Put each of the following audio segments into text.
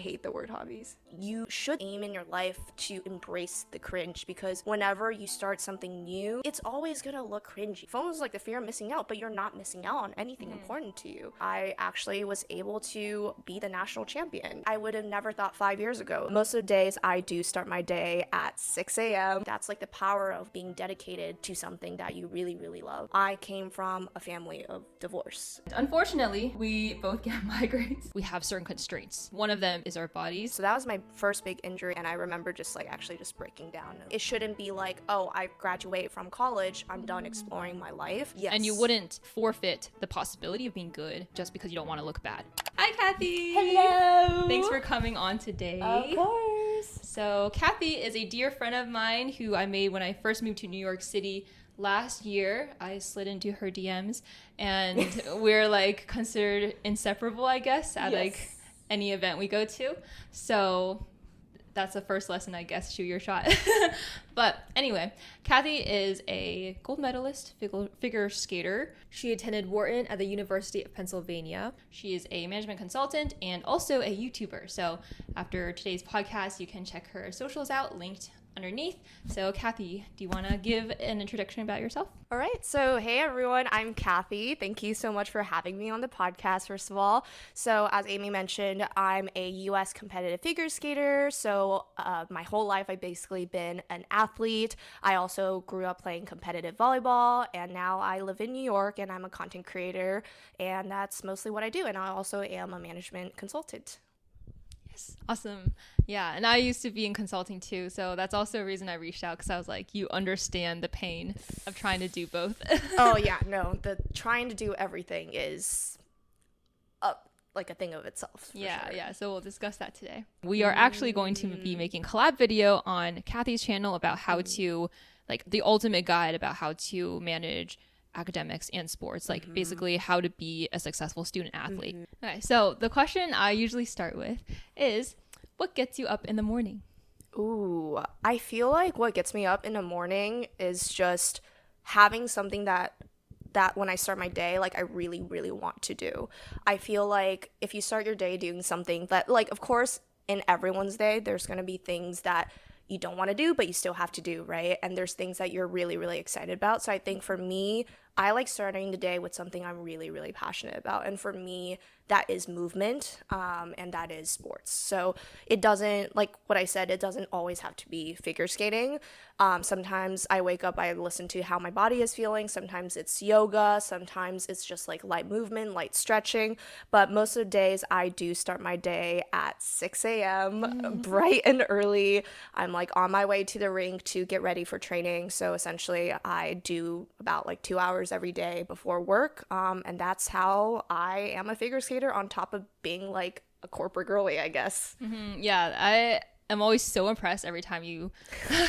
hate the word hobbies. You should aim in your life to embrace the cringe, because whenever you start something new, it's always gonna look cringy. FOMO is like the fear of missing out, but you're not missing out on anything important to you. I actually was able to be the national champion. I would have never thought 5 years ago. Most of the days I do start my day at 6 a.m. That's like the power of being dedicated to something that you really, really love. I came from a family of divorce. Unfortunately, we both get migraines. We have certain constraints. One of them is our bodies. So that was my first big injury, and I remember just like actually just breaking down. It shouldn't be like, oh, I graduate from college, I'm done exploring my life. Yes. And you wouldn't forfeit the possibility of being good just because you don't want to look bad. Hi, Cathy. Hello. Thanks for coming on today. Of course. So Cathy is a dear friend of mine who I made when I first moved to New York City last year. I slid into her DMs and we're like considered inseparable, I guess, at like any event we go to. So that's the first lesson, I guess. Shoot your shot. But anyway, Cathy is a gold medalist figure skater. She attended Wharton at the University of Pennsylvania. She is a management consultant and also a YouTuber. So after today's podcast, you can check her socials out, linked underneath. So Cathy, do you want to give an introduction about yourself? All right. So, hey everyone, I'm Cathy. Thank you so much for having me on the podcast, first of all. So, as Amy mentioned, I'm a U.S. competitive figure skater. So, my whole life, I've basically been an athlete. I also grew up playing competitive volleyball, and now I live in New York, and I'm a content creator, and that's mostly what I do. And I also am a management consultant. Yes. Awesome. Yeah. And I used to be in consulting too. So that's also a reason I reached out, because I was like, you understand the pain of trying to do both. Oh, yeah. No, the trying to do everything is like a thing of itself. Yeah. Sure. Yeah. So we'll discuss that today. We are actually going to be making a collab video on Cathy's channel about how to, like, the ultimate guide about how to manage academics and sports, like basically how to be a successful student athlete. Okay, so the question I usually start with is, what gets you up in the morning? Ooh, I feel like what gets me up in the morning is just having something that when I start my day, like, I really, really want to do. I feel like if you start your day doing something that, like, of course, in everyone's day, there's going to be things that you don't want to do, but you still have to do, right? And there's things that you're really, really excited about. So I think for me, I like starting the day with something I'm really, really passionate about. And for me, that is movement, and that is sports. So it doesn't, like what I said, it doesn't always have to be figure skating. Sometimes I wake up, I listen to how my body is feeling. Sometimes it's yoga. Sometimes it's just like light movement, light stretching. But most of the days I do start my day at 6 a.m. bright and early. I'm like on my way to the rink to get ready for training. So essentially I do about like 2 hours every day before work. And that's how I am a figure skater on top of being like a corporate girly, I guess. Yeah, I am always so impressed every time you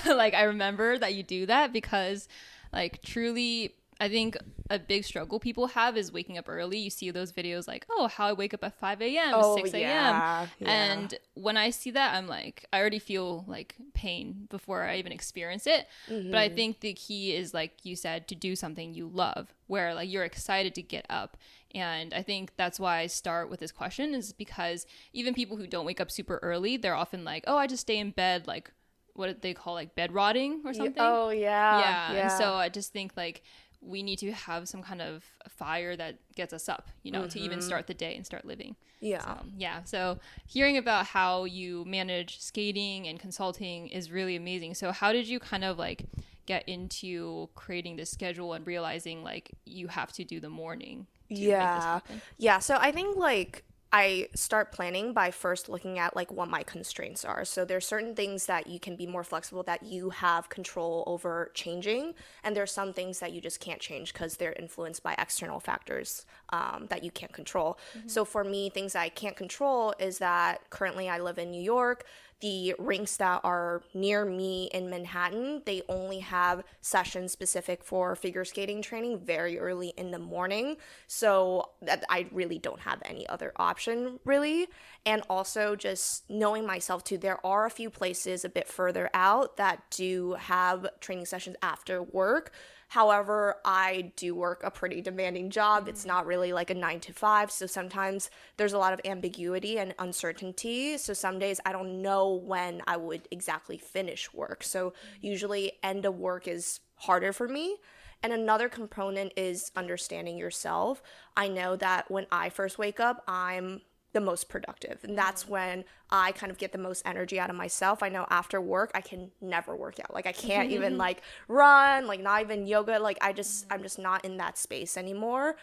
like, I remember that you do that, because like truly I think a big struggle people have is waking up early. You see those videos like, oh, how I wake up at 5 a.m., 6 a.m. Yeah. And when I see that, I'm like, I already feel like pain before I even experience it. But I think the key is, like you said, to do something you love, where like you're excited to get up. And I think that's why I start with this question, is because even people who don't wake up super early, they're often like, oh, I just stay in bed, like what did they call, like bed rotting or something? Oh, yeah. Yeah. And so I just think like we need to have some kind of fire that gets us up, you know, to even start the day and start living. Yeah. So hearing about how you manage skating and consulting is really amazing. So how did you kind of like get into creating this schedule and realizing like you have to do the morning to make this happen? Yeah. So I think like I start planning by first looking at like what my constraints are. So there's certain things that you can be more flexible, that you have control over changing, and there's some things that you just can't change because they're influenced by external factors that you can't control. So for me, things that I can't control is that currently I live in New York. The rinks that are near me in Manhattan, they only have sessions specific for figure skating training very early in the morning. So that I really don't have any other option, really. And also just knowing myself too, there are a few places a bit further out that do have training sessions after work. However, I do work a pretty demanding job. It's not really like a 9 to 5. So sometimes there's a lot of ambiguity and uncertainty. So some days I don't know when I would exactly finish work. So usually end of work is harder for me. And another component is understanding yourself. I know that when I first wake up, I'm the most productive. And that's when I kind of get the most energy out of myself. I know after work, I can never work out. Like I can't even like run, like not even yoga. Like I'm just not in that space anymore.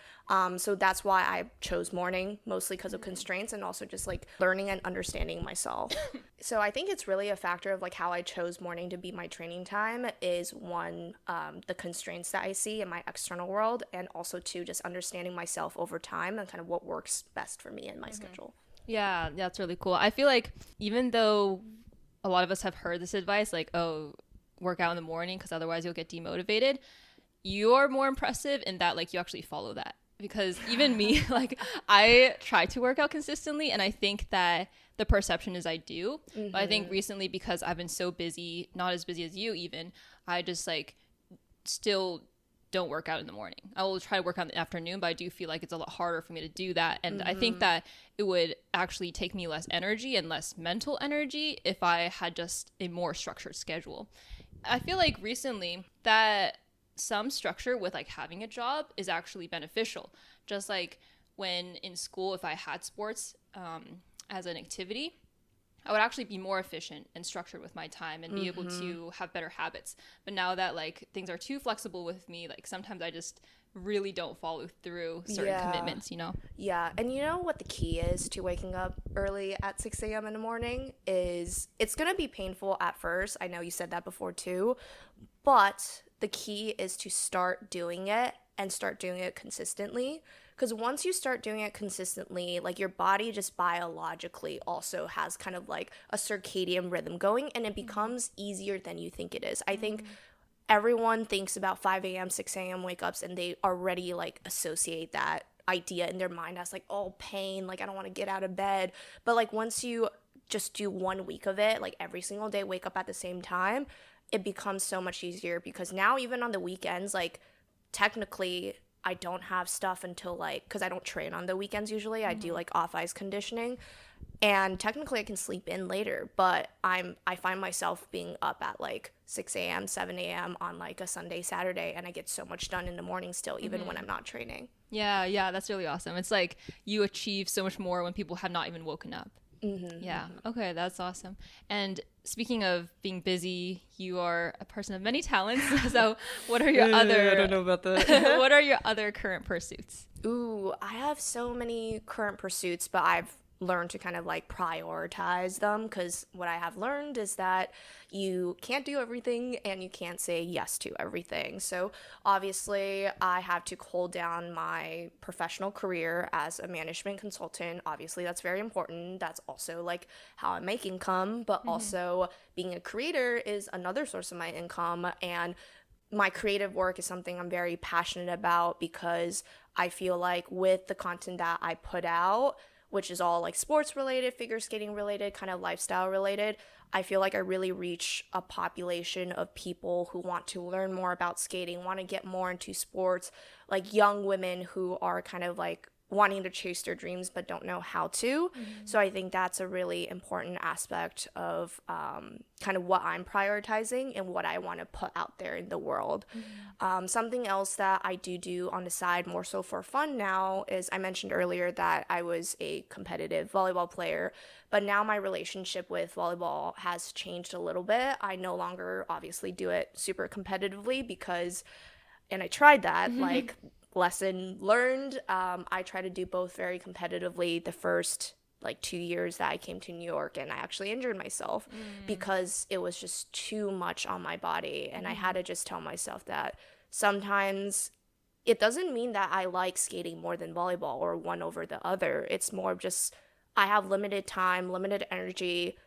So that's why I chose morning, mostly because of constraints and also just like learning and understanding myself. So I think it's really a factor of like how I chose morning to be my training time is one, the constraints that I see in my external world, and also two, just understanding myself over time and kind of what works best for me in my schedule. Yeah, that's really cool. I feel like even though a lot of us have heard this advice, like, oh, work out in the morning because otherwise you'll get demotivated, you're more impressive in that, like, you actually follow that. Because even me, like, I try to work out consistently, and I think that the perception is I do. But I think recently, because I've been so busy, not as busy as you even, I just, like, still don't work out in the morning. I will try to work out in the afternoon, but I do feel like it's a lot harder for me to do that. And I think that it would actually take me less energy and less mental energy if I had just a more structured schedule. I feel like recently that some structure with like having a job is actually beneficial. Just like when in school, if I had sports as an activity, I would actually be more efficient and structured with my time and be able to have better habits. But now that like things are too flexible with me, like sometimes I just really don't follow through certain commitments, you know? Yeah, and you know what the key is to waking up early at 6 a.m. in the morning is it's going to be painful at first. I know you said that before too, but the key is to start doing it and start doing it consistently. Because once you start doing it consistently, like your body just biologically also has kind of like a circadian rhythm going, and it becomes easier than you think it is. I think everyone thinks about 5 a.m., 6 a.m. wake ups, and they already like associate that idea in their mind as like, oh, pain, like I don't want to get out of bed. But like once you just do 1 week of it, like every single day, wake up at the same time, it becomes so much easier because now even on the weekends, like technically I don't have stuff until like, because I don't train on the weekends usually. I do like off ice conditioning, and technically I can sleep in later, but I find myself being up at like 6 a.m., 7 a.m. on like a Sunday, Saturday, and I get so much done in the morning still, even when I'm not training. Yeah, that's really awesome. It's like you achieve so much more when people have not even woken up. Yeah. Okay, that's awesome. And speaking of being busy, you are a person of many talents. So, what are your other? I don't know about that. What are your other current pursuits? Ooh, I have so many current pursuits, but I've learned to kind of like prioritize them, because what I have learned is that you can't do everything and you can't say yes to everything. So obviously I have to hold down my professional career as a management consultant. Obviously that's very important. That's also like how I make income, but also being a creator is another source of my income. And my creative work is something I'm very passionate about, because I feel like with the content that I put out, which is all like sports related, figure skating related, kind of lifestyle related, I feel like I really reach a population of people who want to learn more about skating, want to get more into sports, like young women who are kind of like wanting to chase their dreams but don't know how to. So I think that's a really important aspect of kind of what I'm prioritizing and what I want to put out there in the world. Something else that I do on the side, more so for fun now, is I mentioned earlier that I was a competitive volleyball player, but now my relationship with volleyball has changed a little bit. I no longer obviously do it super competitively because, and I tried that, like, lesson learned. I try to do both very competitively the first like 2 years that I came to New York, and I actually injured myself because it was just too much on my body. And I had to just tell myself that sometimes it doesn't mean that I like skating more than volleyball or one over the other. It's more of just I have limited time, limited energy.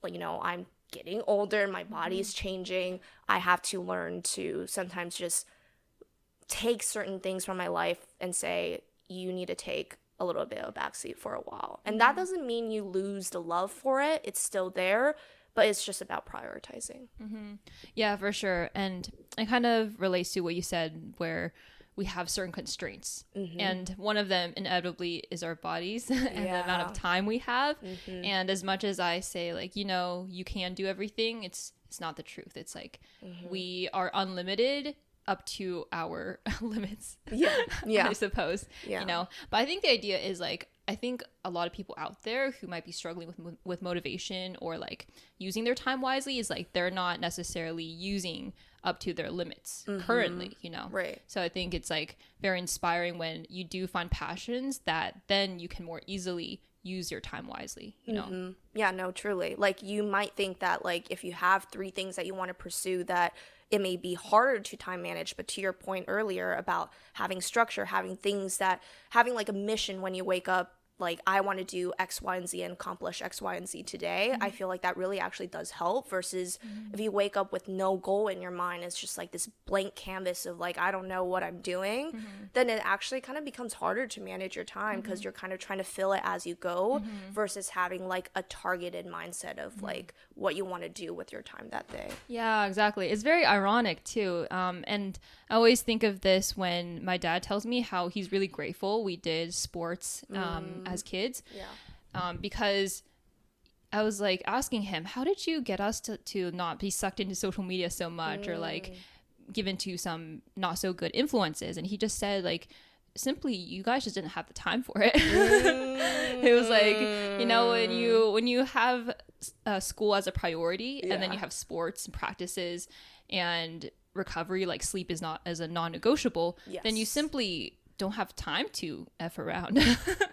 Like, you know, I'm getting older, my body's changing. I have to learn to sometimes just take certain things from my life and say, you need to take a little bit of a backseat for a while. And that doesn't mean you lose the love for it. It's still there, but it's just about prioritizing. Yeah, for sure. And it kind of relates to what you said, where we have certain constraints. And one of them inevitably is our bodies and the amount of time we have. And as much as I say, like, you know, you can do everything, it's not the truth. It's like we are unlimited up to our limits. I suppose. You know, but I think the idea is like, I think a lot of people out there who might be struggling with motivation or like using their time wisely is like they're not necessarily using up to their limits currently, you know? Right. So I think it's like very inspiring when you do find passions that then you can more easily use your time wisely, you know? Yeah, no, truly. Like, you might think that, like, if you have 3 things that you want to pursue, that it may be harder to time manage. But to your point earlier about having structure, having like a mission when you wake up, like, I want to do X, Y, and Z and accomplish X, Y, and Z today. I feel like that really actually does help versus if you wake up with no goal in your mind, it's just like this blank canvas of like, I don't know what I'm doing, then it actually kind of becomes harder to manage your time because you're kind of trying to fill it as you go versus having like a targeted mindset of like what you want to do with your time that day. Yeah, exactly. It's very ironic too. And I always think of this when my dad tells me how he's really grateful we did sports as kids. Because I was like asking him, how did you get us to not be sucked into social media so much or like given to some not so good influences? And he just said like, simply, you guys just didn't have the time for it. It was like, you know, when you have school as a priority and then you have sports and practices and recovery, like sleep is not as a non-negotiable, then you simply don't have time to F around.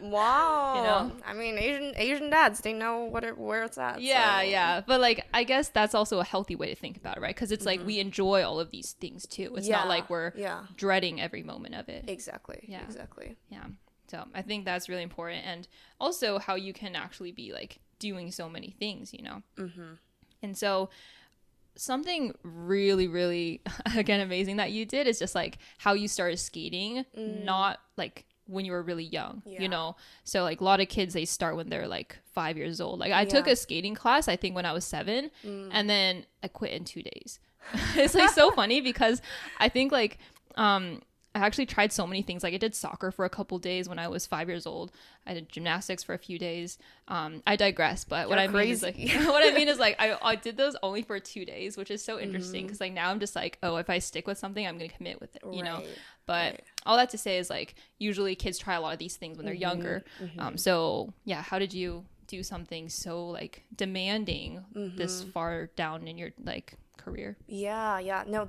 Wow. You know? I mean, Asian dads, they know where it's at. Yeah, so. yeah. But like, I guess that's also a healthy way to think about it, right? Because it's like we enjoy all of these things too. It's not like we're dreading every moment of it. Exactly. Yeah. Exactly. Yeah. So I think that's really important. And also how you can actually be like doing so many things, you know? And so something really, really, again, amazing that you did is just like how you started skating, not like when you were really young, you know? So like a lot of kids, they start when they're like 5 years old. Like I took a skating class, I think when I was 7, and then I quit in 2 days. It's like so funny because I think like, I actually tried so many things. Like I did soccer for a couple days when I was 5 years old. I did gymnastics for a few days. I digress, but what I mean is like, what I mean is like, I did those only for 2 days, which is so interesting because like now I'm just like, oh, if I stick with something, I'm going to commit with it, you know? But all that to say is like, usually kids try a lot of these things when they're younger. So yeah, how did you do something so like demanding this far down in your like career? Yeah. No,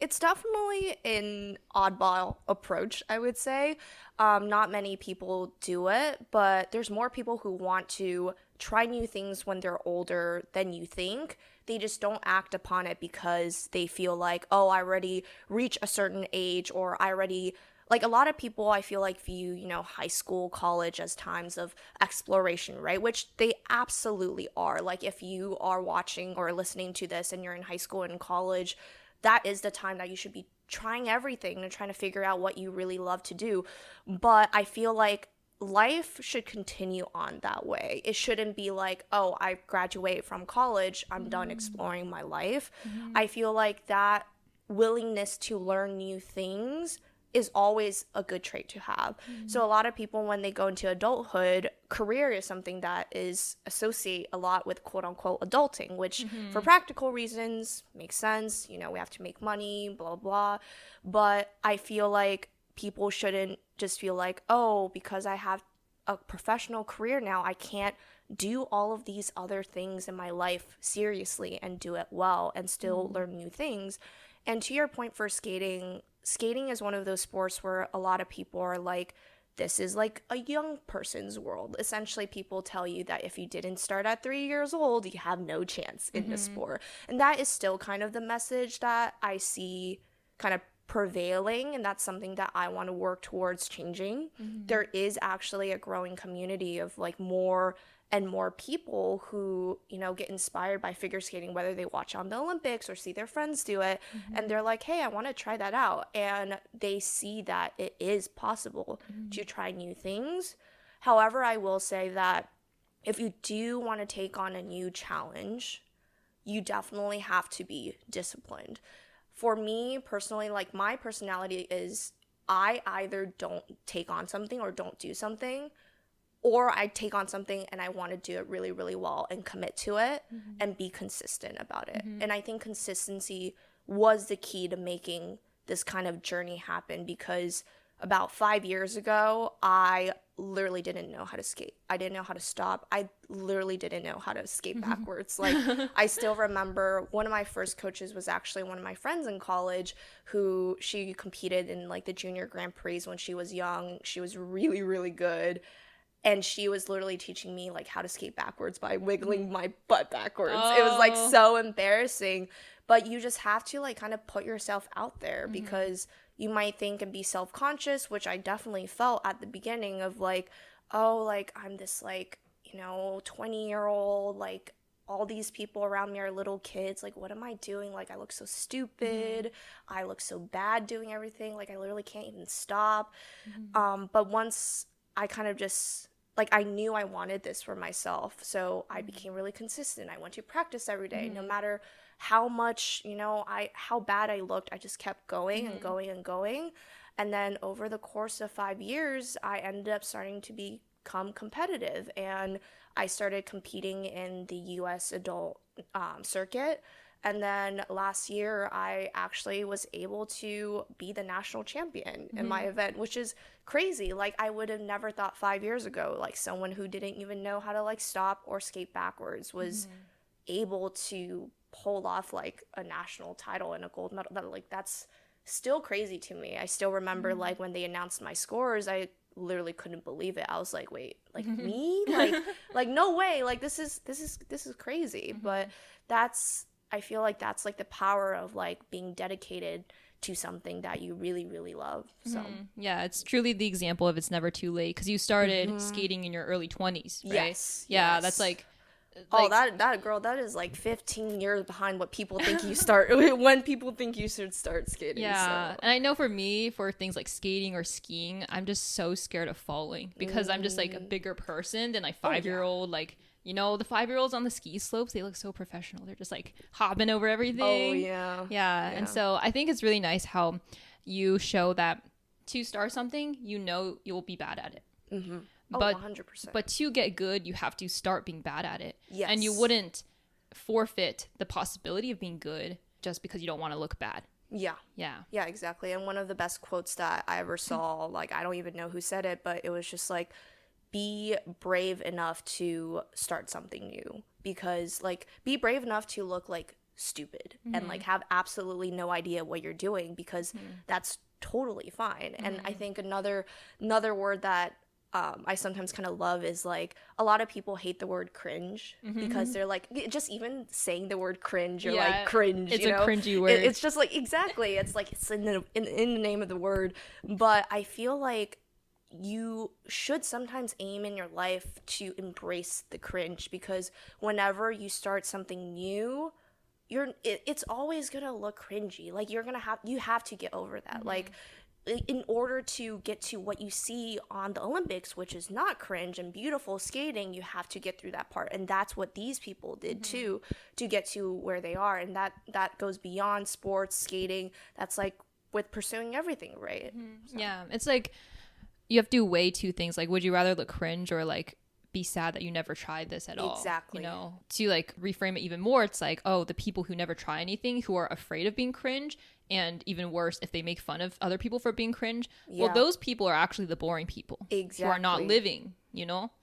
it's definitely an oddball approach, I would say. Not many people do it, but there's more people who want to try new things when they're older than you think. They just don't act upon it because they feel like, oh, I already reached a certain age, or I already, like, a lot of people, I feel like, view, you know, high school, college as times of exploration, right? Which they absolutely are. Like, if you are watching or listening to this and you're in high school and college, that is the time that you should be trying everything and trying to figure out what you really love to do. But I feel like life should continue on that way. It shouldn't be like, oh, I graduate from college, I'm done exploring my life. I feel like that willingness to learn new things is always a good trait to have. So a lot of people, when they go into adulthood, career is something that is associate a lot with quote unquote adulting, which for practical reasons makes sense. You know, we have to make money, blah, blah. But I feel like people shouldn't just feel like, oh, because I have a professional career now, I can't do all of these other things in my life seriously and do it well and still learn new things. And to your point for skating is one of those sports where a lot of people are like, this is like a young person's world. Essentially, people tell you that if you didn't start at 3 years old, you have no chance in the sport. And that is still kind of the message that I see kind of prevailing, and that's something that I want to work towards changing. There is actually a growing community of like more and more people who, you know, get inspired by figure skating, whether they watch on the Olympics or see their friends do it, and they're like, hey, I want to try that out. And they see that it is possible to try new things. However, I will say that if you do want to take on a new challenge, you definitely have to be disciplined. For me personally, like my personality is I either don't take on something or don't do something, or I take on something and I want to do it really, really well and commit to it and be consistent about it. And I think consistency was the key to making this kind of journey happen, because about 5 years ago, I literally didn't know how to skate. I didn't know how to stop. I literally didn't know how to skate backwards. Like, I still remember one of my first coaches was actually one of my friends in college, who she competed in like the junior Grand Prix when she was young. She was really, really good. And she was literally teaching me like how to skate backwards by wiggling my butt backwards. It was like so embarrassing. But you just have to like kind of put yourself out there, because you might think and be self-conscious, which I definitely felt at the beginning of like, oh, like I'm this like, 20-year-old, like all these people around me are little kids. Like, what am I doing? Like, I look so stupid. I look so bad doing everything. Like, I literally can't even stop. But once I kind of just, like, I knew I wanted this for myself. So I became really consistent. I went to practice every day, no matter how much, how bad I looked. I just kept going and going and going. And then over the course of 5 years, I ended up starting to become competitive. And I started competing in the US adult circuit. And then last year, I actually was able to be the national champion in my event, which is crazy. Like, I would have never thought 5 years ago, like someone who didn't even know how to like stop or skate backwards was able to pull off like a national title and a gold medal. Like, that's still crazy to me. I still remember like when they announced my scores, I literally couldn't believe it. I was like, wait, like me? Like no way. Like this is crazy. But I feel like that's like the power of like being dedicated to something that you really, really love. So yeah, it's truly the example of it's never too late, because you started skating in your early 20s, right? Yeah, yes. that's like oh, that girl, that is like 15 years behind what people think you start when people think you should start skating. Yeah, so. and I know for me, for things like skating or skiing, I'm just so scared of falling, because I'm just like a bigger person than like 5-year-old. Like, the 5-year-olds on the ski slopes, they look so professional. They're just like hopping over everything. Oh yeah. And so I think it's really nice how you show that to start something, you'll be bad at it. But 100%. But to get good, you have to start being bad at it. Yes. And you wouldn't forfeit the possibility of being good just because you don't want to look bad. Yeah, exactly. And one of the best quotes that I ever saw, like, I don't even know who said it, but it was just like, be brave enough to start something new. Because like, be brave enough to look like stupid and like have absolutely no idea what you're doing, because that's totally fine. And I think another word that I sometimes kind of love is like, a lot of people hate the word cringe, because they're like, just even saying the word cringe, you're like cringe. It's a cringy word. It's just like, exactly. It's like, it's in the name of the word. But I feel like you should sometimes aim in your life to embrace the cringe, because whenever you start something new, it's always gonna look cringy. Like, you have to get over that. Like, in order to get to what you see on the Olympics, which is not cringe and beautiful skating, you have to get through that part. And that's what these people did too, to get to where they are. And that goes beyond sports, skating. That's like with pursuing everything, right? So. Yeah, it's like you have to weigh two things. Like, would you rather look cringe or like be sad that you never tried this at all? Exactly. To like reframe it even more, it's like, oh, the people who never try anything, who are afraid of being cringe, and even worse, if they make fun of other people for being cringe, well, those people are actually the boring people. Exactly. Who are not living,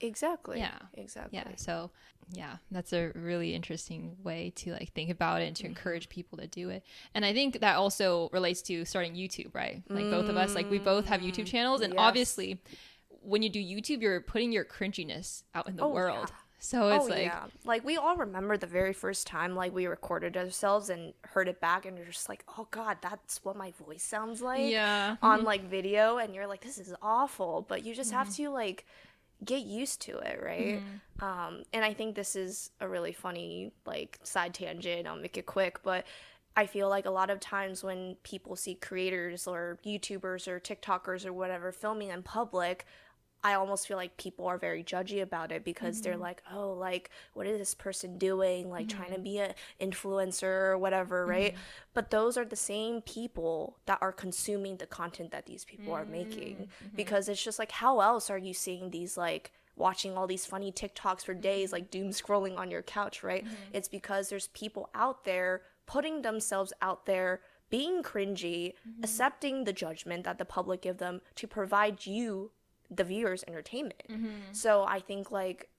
Exactly. Yeah. Exactly. Yeah. So yeah, that's a really interesting way to like think about it and to encourage people to do it. And I think that also relates to starting YouTube, right? Like both of us, like we both have YouTube channels, and obviously when you do YouTube, you're putting your cringiness out in the world. Yeah. So it's like we all remember the very first time like we recorded ourselves and heard it back, and you're just like, oh god, that's what my voice sounds like on like video, and you're like, this is awful. But you just have to like get used to it, right? And I think this is a really funny like side tangent. I'll make it quick, but I feel like a lot of times when people see creators or YouTubers or TikTokers or whatever filming in public, I almost feel like people are very judgy about it because they're like, oh, like, what is this person doing? Like, trying to be an influencer or whatever, right? But those are the same people that are consuming the content that these people are making. Because it's just like, how else are you seeing these, like, watching all these funny TikToks for days, like doom scrolling on your couch, right? It's because there's people out there putting themselves out there, being cringy, accepting the judgment that the public give them to provide you, the viewers, entertainment. So I think like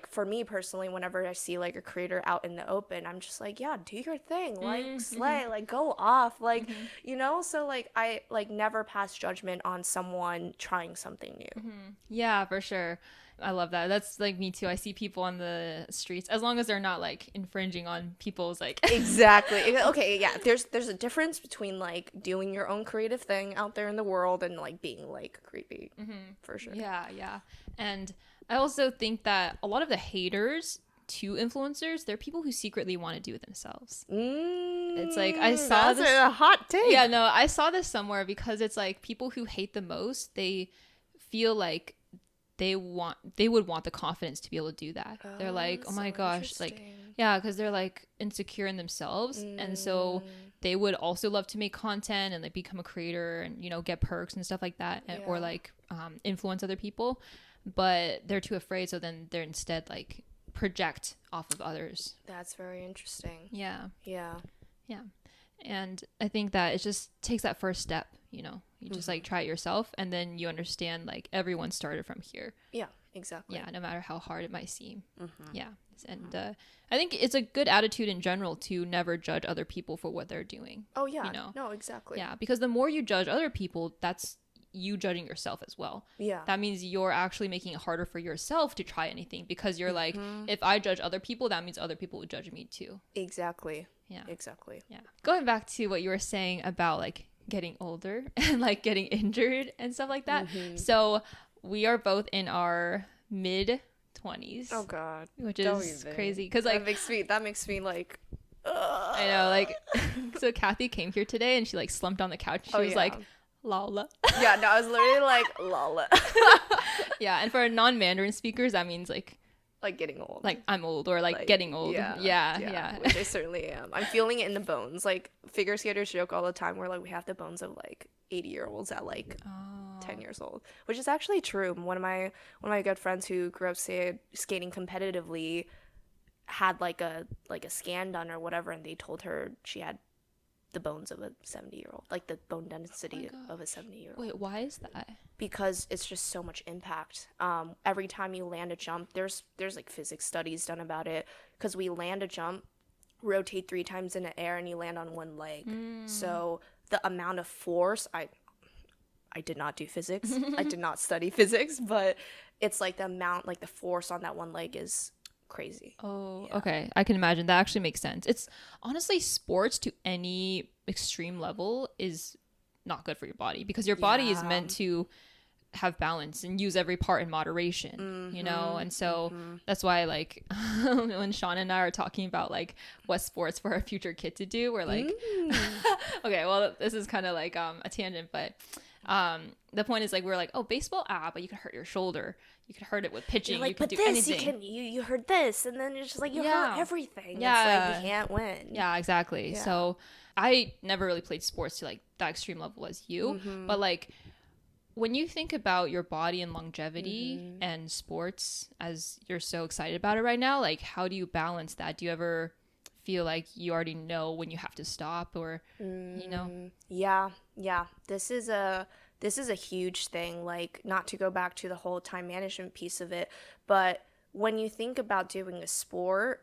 for me personally, whenever I see like a creator out in the open, I'm just like, yeah, do your thing, like slay, like go off, like you know. So like I like never pass judgment on someone trying something new. Yeah, for sure. I love that. That's like me too. I see people on the streets, as long as they're not like infringing on people's like Exactly. Okay, yeah. There's a difference between like doing your own creative thing out there in the world and like being like creepy, for sure. Yeah. And I also think that a lot of the haters to influencers, they're people who secretly want to do it themselves. It's like I saw that's this a hot take. Yeah, no, I saw this somewhere because it's like people who hate the most, they feel like they would want the confidence to be able to do that. They're like, oh my gosh, like, yeah, because they're like insecure in themselves, and so they would also love to make content and like become a creator and, you know, get perks and stuff like that, or like influence other people, but they're too afraid, so then they're instead like project off of others. That's very interesting. Yeah. Yeah. And I think that it just takes that first step, you know, you just like try it yourself, and then you understand like everyone started from here. Yeah, exactly. Yeah, no matter how hard it might seem. Yeah. And I think it's a good attitude in general to never judge other people for what they're doing. Oh yeah. You know? No, exactly. Yeah, because the more you judge other people, that's you judging yourself as well. Yeah. That means you're actually making it harder for yourself to try anything, because you're like, if I judge other people, that means other people would judge me too. Exactly. Yeah. Exactly. Yeah. Going back to what you were saying about like getting older and like getting injured and stuff like that. So we are both in our mid 20s. Oh god. Which is crazy because like that makes me like I know, like so Cathy came here today and she like slumped on the couch. She was like, Lala. Yeah, no, I was literally like Lala. Yeah, and for non-Mandarin speakers, that means like getting old. Like I'm old, or like getting old. Yeah. Which I certainly am. I'm feeling it in the bones. Like figure skaters joke all the time where like we have the bones of like 80-year-olds at like 10 years old, which is actually true. One of my good friends who grew up skating competitively had like a scan done or whatever, and they told her she had the bones of a 70-year-old, like the bone density of a 70-year-old. Wait, why is that? Because it's just so much impact. Every time you land a jump, there's like physics studies done about it, because we land a jump, rotate 3 times in the air, and you land on one leg. So the amount of force, I did not do physics. I did not study physics, but it's like the amount, like the force on that one leg is crazy. Oh, yeah. Okay. I can imagine. That actually makes sense. It's honestly, sports to any extreme level is not good for your body, because your body is meant to have balance and use every part in moderation, you know? And so that's why like when Sean and I are talking about like what sports for our future kid to do, we're like, okay, well, this is kind of like a tangent, but the point is like, we're like, oh, baseball, but you could hurt your shoulder. You could hurt it with pitching. Like, you could but do this, anything. you heard this, and then it's just like you hurt everything. Yeah. It's like you can't win. Yeah, exactly. Yeah. So I never really played sports to like that extreme level as you, but like when you think about your body and longevity and sports, as you're so excited about it right now, like how do you balance that? Do you ever feel like you already know when you have to stop, or you know? Yeah. This is a huge thing. Like, not to go back to the whole time management piece of it, but when you think about doing a sport,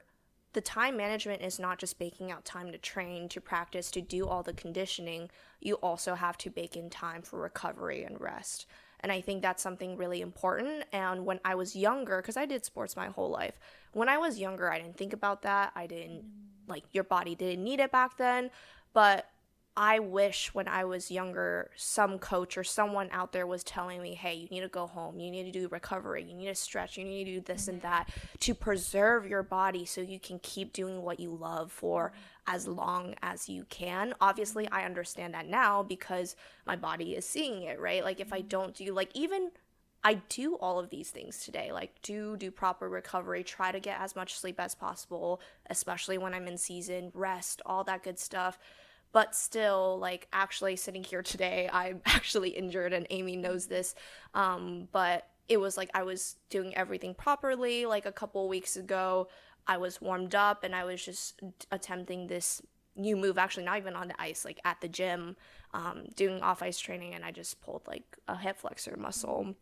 the time management is not just baking out time to train, to practice, to do all the conditioning. You also have to bake in time for recovery and rest. And I think that's something really important. And when I was younger, because I did sports my whole life, when I was younger, I didn't think about that. I didn't, like, your body didn't need it back then. But I wish when I was younger, some coach or someone out there was telling me, hey, you need to go home, you need to do recovery, you need to stretch, you need to do this and that to preserve your body so you can keep doing what you love for as long as you can. Obviously, I understand that now because my body is seeing it, right? Like if I don't do, like even I do all of these things today, like do proper recovery, try to get as much sleep as possible, especially when I'm in season, rest, all that good stuff. But still, like, actually sitting here today, I'm actually injured, and Amy knows this. But it was like I was doing everything properly. Like a couple weeks ago, I was warmed up and I was just attempting this new move, actually not even on the ice, like at the gym, doing off ice training, and I just pulled like a hip flexor muscle.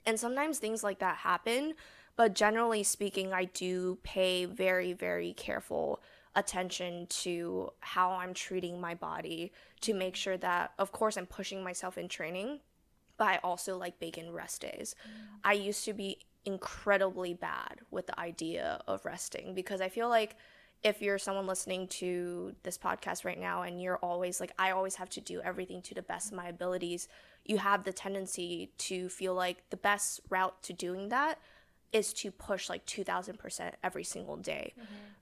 And sometimes things like that happen, but generally speaking, I do pay very, very careful attention to how I'm treating my body to make sure that, of course, I'm pushing myself in training, but I also like bake in rest days. I used to be incredibly bad with the idea of resting, because I feel like if you're someone listening to this podcast right now and you're always like, I always have to do everything to the best of my abilities, you have the tendency to feel like the best route to doing that is to push like 2000% every single day.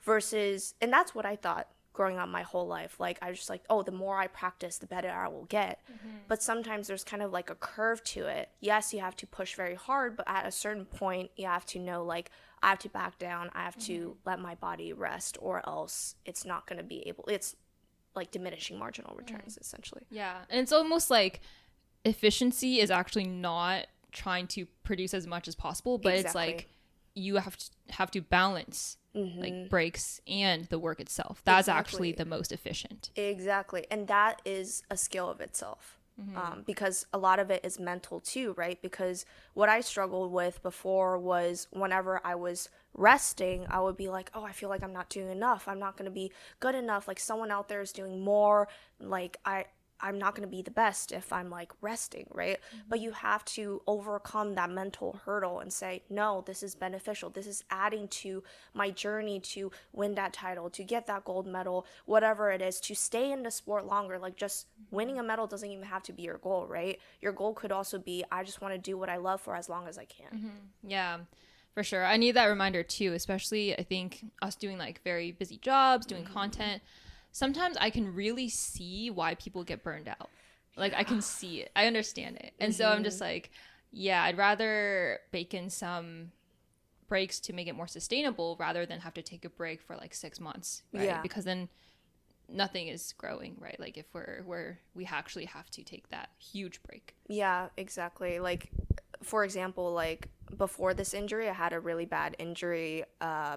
Versus, and that's what I thought growing up my whole life. Like, I was just like, oh, the more I practice, the better I will get. But sometimes there's kind of like a curve to it. Yes, you have to push very hard, but at a certain point, you have to know, like, I have to back down. I have to let my body rest, or else it's not going to be able, it's like diminishing marginal returns, essentially. Yeah. And it's almost like efficiency is actually not trying to produce as much as possible, but it's like you have to balance like breaks and the work itself. That's actually the most efficient. Exactly. And that is a skill of itself. Because a lot of it is mental too, right? Because what I struggled with before was whenever I was resting, I would be like, oh, I feel like I'm not doing enough. I'm not going to be good enough. Like, someone out there is doing more. Like, I'm not going to be the best if I'm like resting, right? But you have to overcome that mental hurdle and say, no, this is beneficial. This is adding to my journey to win that title, to get that gold medal, whatever it is, to stay in the sport longer. Like, just winning a medal doesn't even have to be your goal, right? Your goal could also be, I just want to do what I love for as long as I can. Yeah, for sure. I need that reminder too, especially I think us doing like very busy jobs, doing content. Sometimes I can really see why people get burned out. Like, I can see it. I understand it. And so I'm just like, yeah, I'd rather bake in some breaks to make it more sustainable rather than have to take a break for like 6 months, right? Yeah. Because then nothing is growing, right? Like, if we actually have to take that huge break. Yeah, exactly. Like, for example, like before this injury, I had a really bad injury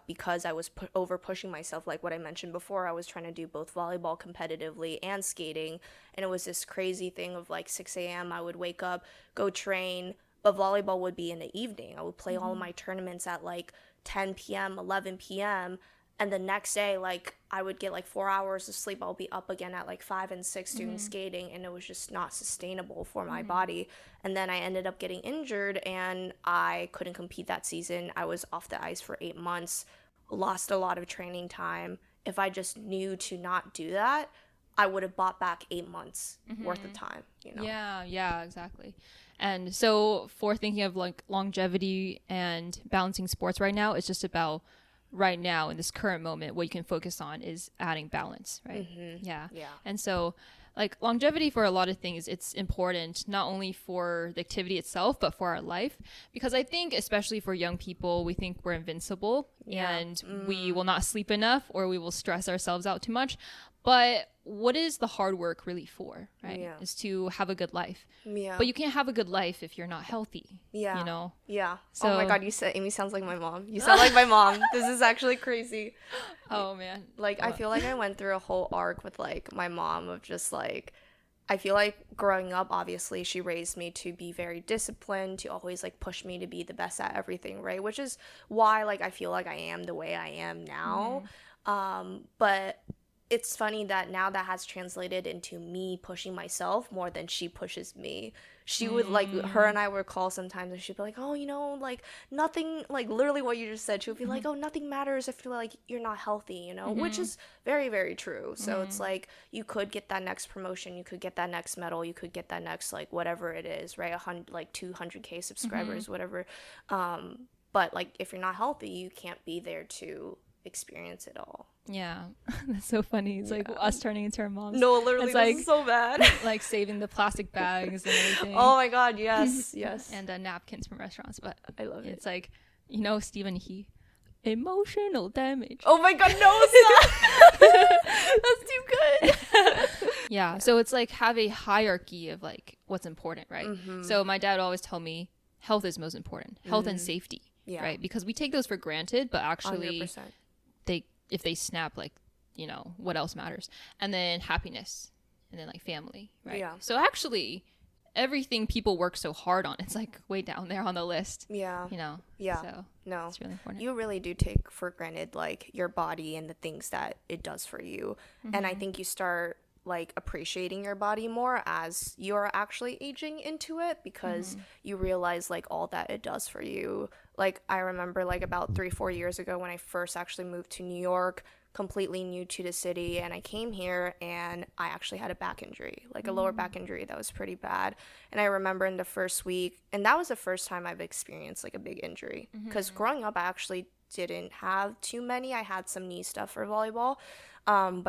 because I was over pushing myself. Like what I mentioned before, I was trying to do both volleyball competitively and skating. And it was this crazy thing of like 6 a.m. I would wake up, go train, but volleyball would be in the evening. I would play all of my tournaments at like 10 p.m., 11 p.m., and the next day, like, I would get like 4 hours of sleep. I'll be up again at like 5 and 6 doing skating, and it was just not sustainable for my body. And then I ended up getting injured, and I couldn't compete that season. I was off the ice for 8 months, lost a lot of training time. If I just knew to not do that, I would have bought back 8 months worth of time, you know? Yeah, exactly. And so for thinking of like longevity and balancing sports right now, it's just about right now in this current moment, what you can focus on is adding balance, right? Yeah. And so like longevity for a lot of things, it's important not only for the activity itself, but for our life. Because I think especially for young people, we think we're invincible and we will not sleep enough or we will stress ourselves out too much. But what is the hard work really for, right? Yeah. Is to have a good life. Yeah. But you can't have a good life if you're not healthy. Yeah. You know? Yeah. So, oh my God, you said Amy sounds like my mom. You sound like my mom. This is actually crazy. Oh man. Like, I feel like I went through a whole arc with like my mom of just like, I feel like growing up, obviously, she raised me to be very disciplined, to always like push me to be the best at everything, right? Which is why like I feel like I am the way I am now. But it's funny that now that has translated into me pushing myself more than she pushes me. She would like, her and I would call sometimes and she'd be like, oh, you know, like nothing, like literally what you just said. She would be like, oh, nothing matters if you're like, you're not healthy, you know, which is very, very true. So it's like, you could get that next promotion, you could get that next medal, you could get that next, like whatever it is, right? 200K subscribers, whatever. But like, if you're not healthy, you can't be there to experience it all. Yeah. That's so funny. It's like us turning into our moms. No, literally, it's this like is so bad. like saving the plastic bags and everything. Oh my god, yes, yes. And napkins from restaurants. But I love it. it's like, Stephen, emotional damage. Oh my god, no, stop. That's too good. Yeah. So it's like have a hierarchy of like what's important, right? So my dad always told me health is most important. Health and safety. Yeah. Right? Because we take those for granted, but actually 100%. if they snap, like, what else matters? And then happiness, and then like family, right? Yeah. So actually everything people work so hard on, it's like way down there on the list. Yeah. Yeah. So No. it's really important. You really do take for granted like your body and the things that it does for you. And I think you start like appreciating your body more as you're actually aging into it, because you realize like all that it does for you. Like I remember like about 3-4 years ago when I first actually moved to New York, completely new to the city, and I came here and I actually had a back injury, like a lower back injury that was pretty bad. And I remember in the first week, and that was the first time I've experienced like a big injury, because growing up I actually didn't have too many. I had some knee stuff for volleyball, but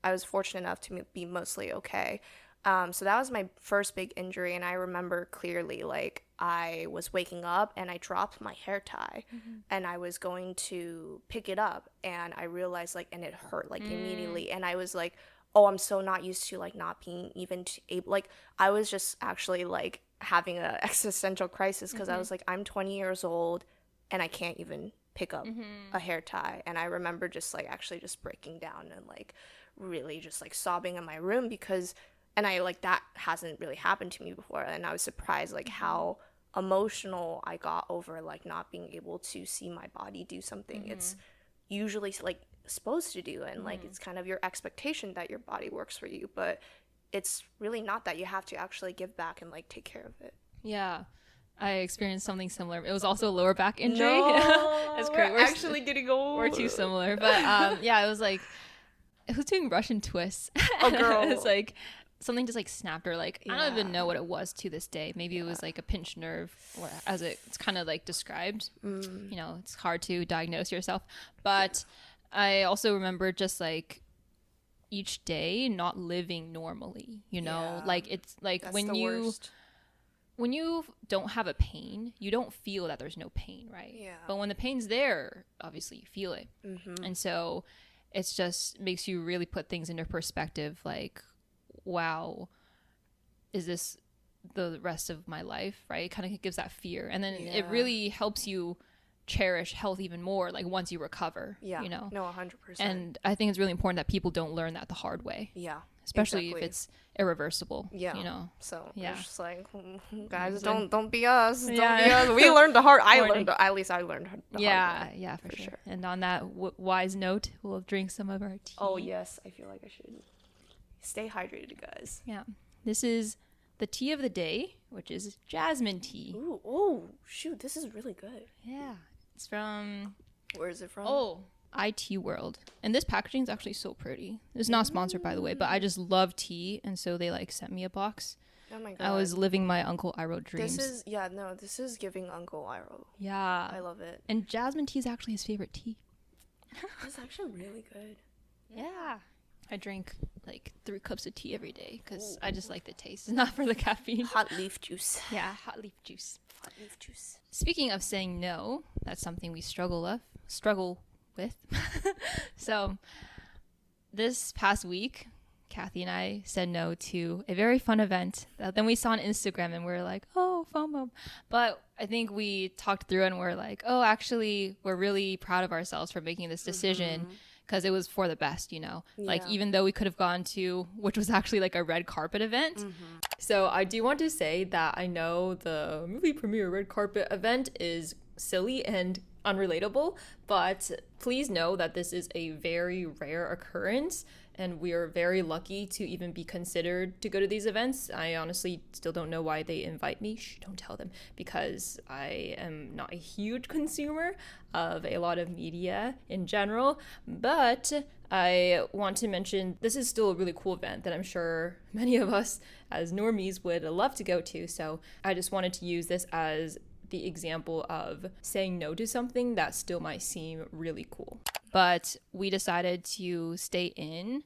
I was fortunate enough to be mostly okay. So that was my first big injury, and I remember clearly like I was waking up and I dropped my hair tie, and I was going to pick it up, and I realized like, and it hurt like immediately, and I was like, oh, I'm so not used to like not being even able, like I was just actually like having an existential crisis, because I was like, I'm 20 years old and I can't even pick up a hair tie. And I remember just like actually just breaking down and like really just like sobbing in my room, because and I like that hasn't really happened to me before, and I was surprised like how emotional I got over like not being able to see my body do something it's usually like supposed to do, and like it's kind of your expectation that your body works for you, but it's really not that. You have to actually give back and like take care of it. Yeah. I experienced something similar. It was also a lower back injury. No, That's great. we're actually getting old. We're too similar. But yeah, it was like, I was doing Russian twists. Oh, girl. It's like something just like snapped, or like, I don't even know what it was to this day. Maybe it was like a pinched nerve, or as it's kind of like described. It's hard to diagnose yourself. But I also remember just like each day not living normally, like it's like That's when the worst. When you don't have a pain, you don't feel that there's no pain, right? Yeah. But when the pain's there, obviously you feel it. And so it's just makes you really put things into perspective, like, wow, is this the rest of my life, right? It kind of gives that fear. And then it really helps you cherish health even more, like once you recover. No, 100%. And I think it's really important that people don't learn that the hard way. Yeah. Especially exactly. if it's irreversible. Yeah. So yeah. it's just like, guys, don't be us. Don't be Yeah. us. We learned the hard. Warning. At least I learned the hard way. Yeah, for sure. And on that wise note, we'll drink some of our tea. Oh yes, I feel like I should stay hydrated, guys. Yeah. This is the tea of the day, which is jasmine tea. Ooh, oh shoot, this is really good. Yeah. It's from Where is it from? Oh, IT World. And this packaging is actually so pretty. It's not sponsored, by the way, but I just love tea, and so they like sent me a box. Oh my god. I was living my Uncle Iroh dreams. This is giving Uncle Iroh. Yeah. I love it. And jasmine tea is actually his favorite tea. It's actually really good. Yeah. I drink like 3 cups of tea every day because I just like the taste. It's not for the caffeine. Hot leaf juice. Yeah, hot leaf juice. Hot leaf juice. Speaking of saying no, that's something we struggle with. So this past week, Cathy and I said no to a very fun event that then we saw on Instagram, and we were like, oh, FOMO. But I think we talked through and we're like, oh, actually, we're really proud of ourselves for making this decision because it was for the best, Like, even though we could have gone to, which was actually like a red carpet event. So I do want to say that I know the movie premiere red carpet event is silly and unrelatable, but please know that this is a very rare occurrence, and we are very lucky to even be considered to go to these events. I honestly still don't know why they invite me. Shh, don't tell them, because I am not a huge consumer of a lot of media in general, but I want to mention this is still a really cool event that I'm sure many of us as normies would love to go to, so I just wanted to use this as the example of saying no to something that still might seem really cool. But we decided to stay in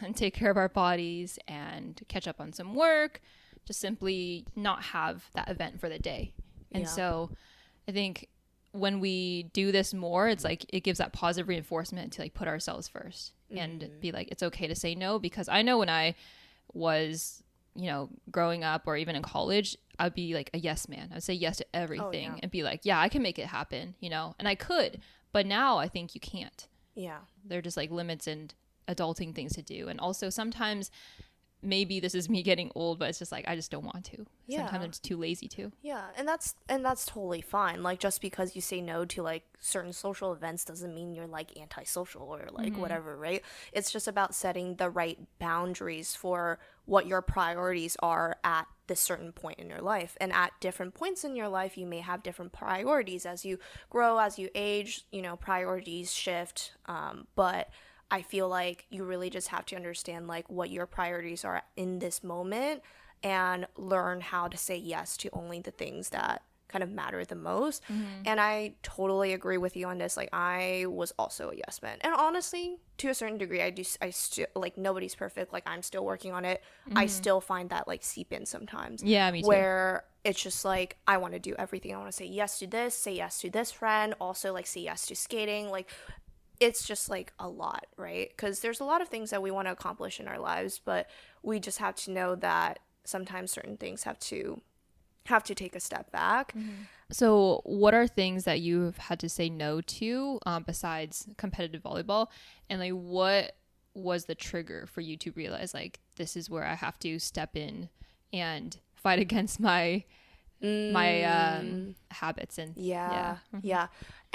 and take care of our bodies and catch up on some work, just simply not have that event for the day. And so I think when we do this more, it's like it gives that positive reinforcement to like put ourselves first and be like, it's okay to say no. Because I know when I was, you know, growing up or even in college, I'd be like a yes man. I'd say yes to everything and be like, yeah, I can make it happen, you know, and I could. But now I think you can't. Yeah. They're just like limits and adulting things to do. And also sometimes maybe this is me getting old, but it's just like I just don't want to. Yeah. Sometimes I'm just too lazy to. Yeah, and that's totally fine. Like, just because you say no to like certain social events doesn't mean you're like antisocial or like whatever, right? It's just about setting the right boundaries for what your priorities are at this certain point in your life. And at different points in your life, you may have different priorities. As you grow, as you age, you know, priorities shift. But I feel like you really just have to understand like what your priorities are in this moment and learn how to say yes to only the things that kind of matter the most. And I totally agree with you on this. Like, I was also a yes man. And honestly, to a certain degree, I still, like, nobody's perfect. Like, I'm still working on it. I still find that like seep in sometimes. Yeah, me too. Where it's just like, I want to do everything. I want to say yes to this, say yes to this friend, also like say yes to skating. Like, it's just like a lot, right? Because there's a lot of things that we want to accomplish in our lives, but we just have to know that sometimes certain things have to take a step back. So what are things that you've had to say no to besides competitive volleyball? And like, what was the trigger for you to realize like, this is where I have to step in and fight against my habits? And Yeah.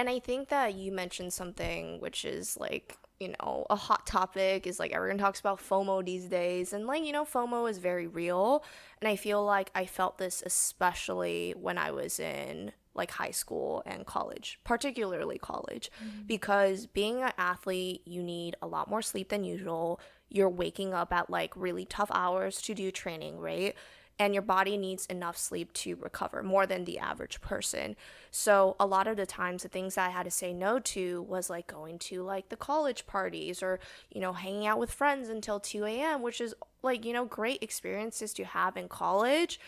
And I think that you mentioned something which is like, you know, a hot topic is like everyone talks about FOMO these days. And like, you know, FOMO is very real. And I feel like I felt this especially when I was in like high school and college, particularly college, because being an athlete, you need a lot more sleep than usual. You're waking up at like really tough hours to do training, right? And your body needs enough sleep to recover more than the average person. So a lot of the times the things that I had to say no to was like going to like the college parties or, you know, hanging out with friends until 2 a.m., which is like, you know, great experiences to have in college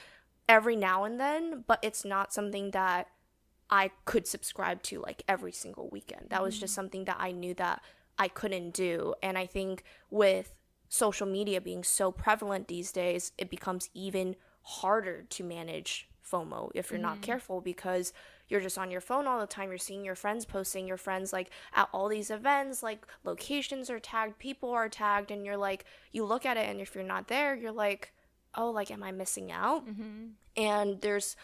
every now and then, but it's not something that I could subscribe to like every single weekend. That was just something that I knew that I couldn't do. And I think with social media being so prevalent these days, it becomes even harder to manage FOMO if you're not careful, because you're just on your phone all the time. You're seeing your friends posting, your friends like at all these events, like locations are tagged, people are tagged, and you're like, you look at it and if you're not there, you're like, oh, like, am I missing out? And there's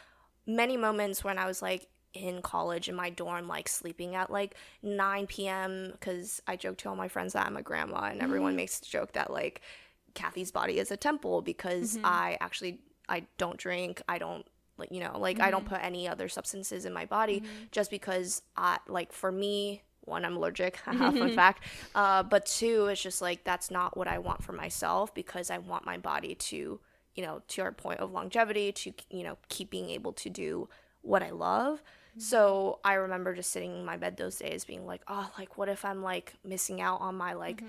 many moments when I was like in college in my dorm, like sleeping at like 9 p.m. because I joke to all my friends that I'm a grandma, and everyone makes the joke that like Cathy's body is a temple because I don't drink, I don't, like, you know, like I don't put any other substances in my body just because I, like, for me, one, I'm allergic, fun fact, but two, it's just like that's not what I want for myself, because I want my body to, you know, to our point of longevity, to, you know, keep being able to do what I love. So I remember just sitting in my bed those days being like, oh, like, what if I'm like missing out on my like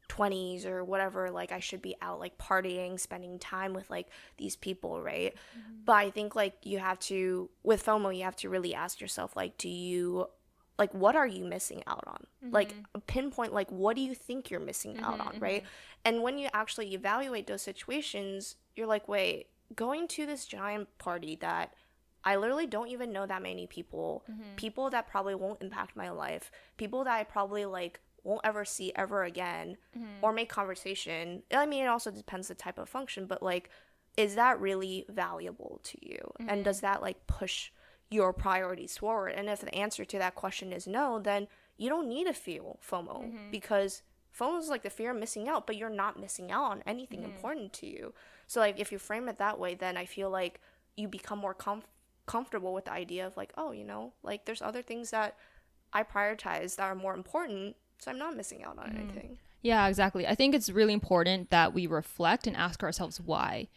20s or whatever, like I should be out like partying, spending time with like these people, right? But I think like you have to, with FOMO, you have to really ask yourself, like, do you, like, what are you missing out on? Like, pinpoint, like, what do you think you're missing out on, right? And when you actually evaluate those situations, you're like, wait, going to this giant party that I literally don't even know that many people, people that probably won't impact my life, people that I probably like won't ever see ever again or make conversation. I mean, it also depends the type of function, but like, is that really valuable to you? And does that like push your priorities forward? And if the answer to that question is no, then you don't need to feel FOMO, because FOMO is like the fear of missing out, but you're not missing out on anything important to you. So like, if you frame it that way, then I feel like you become more comfortable with the idea of like, oh, you know, like there's other things that I prioritize that are more important, so I'm not missing out on anything. Yeah, exactly. I think it's really important that we reflect and ask ourselves why,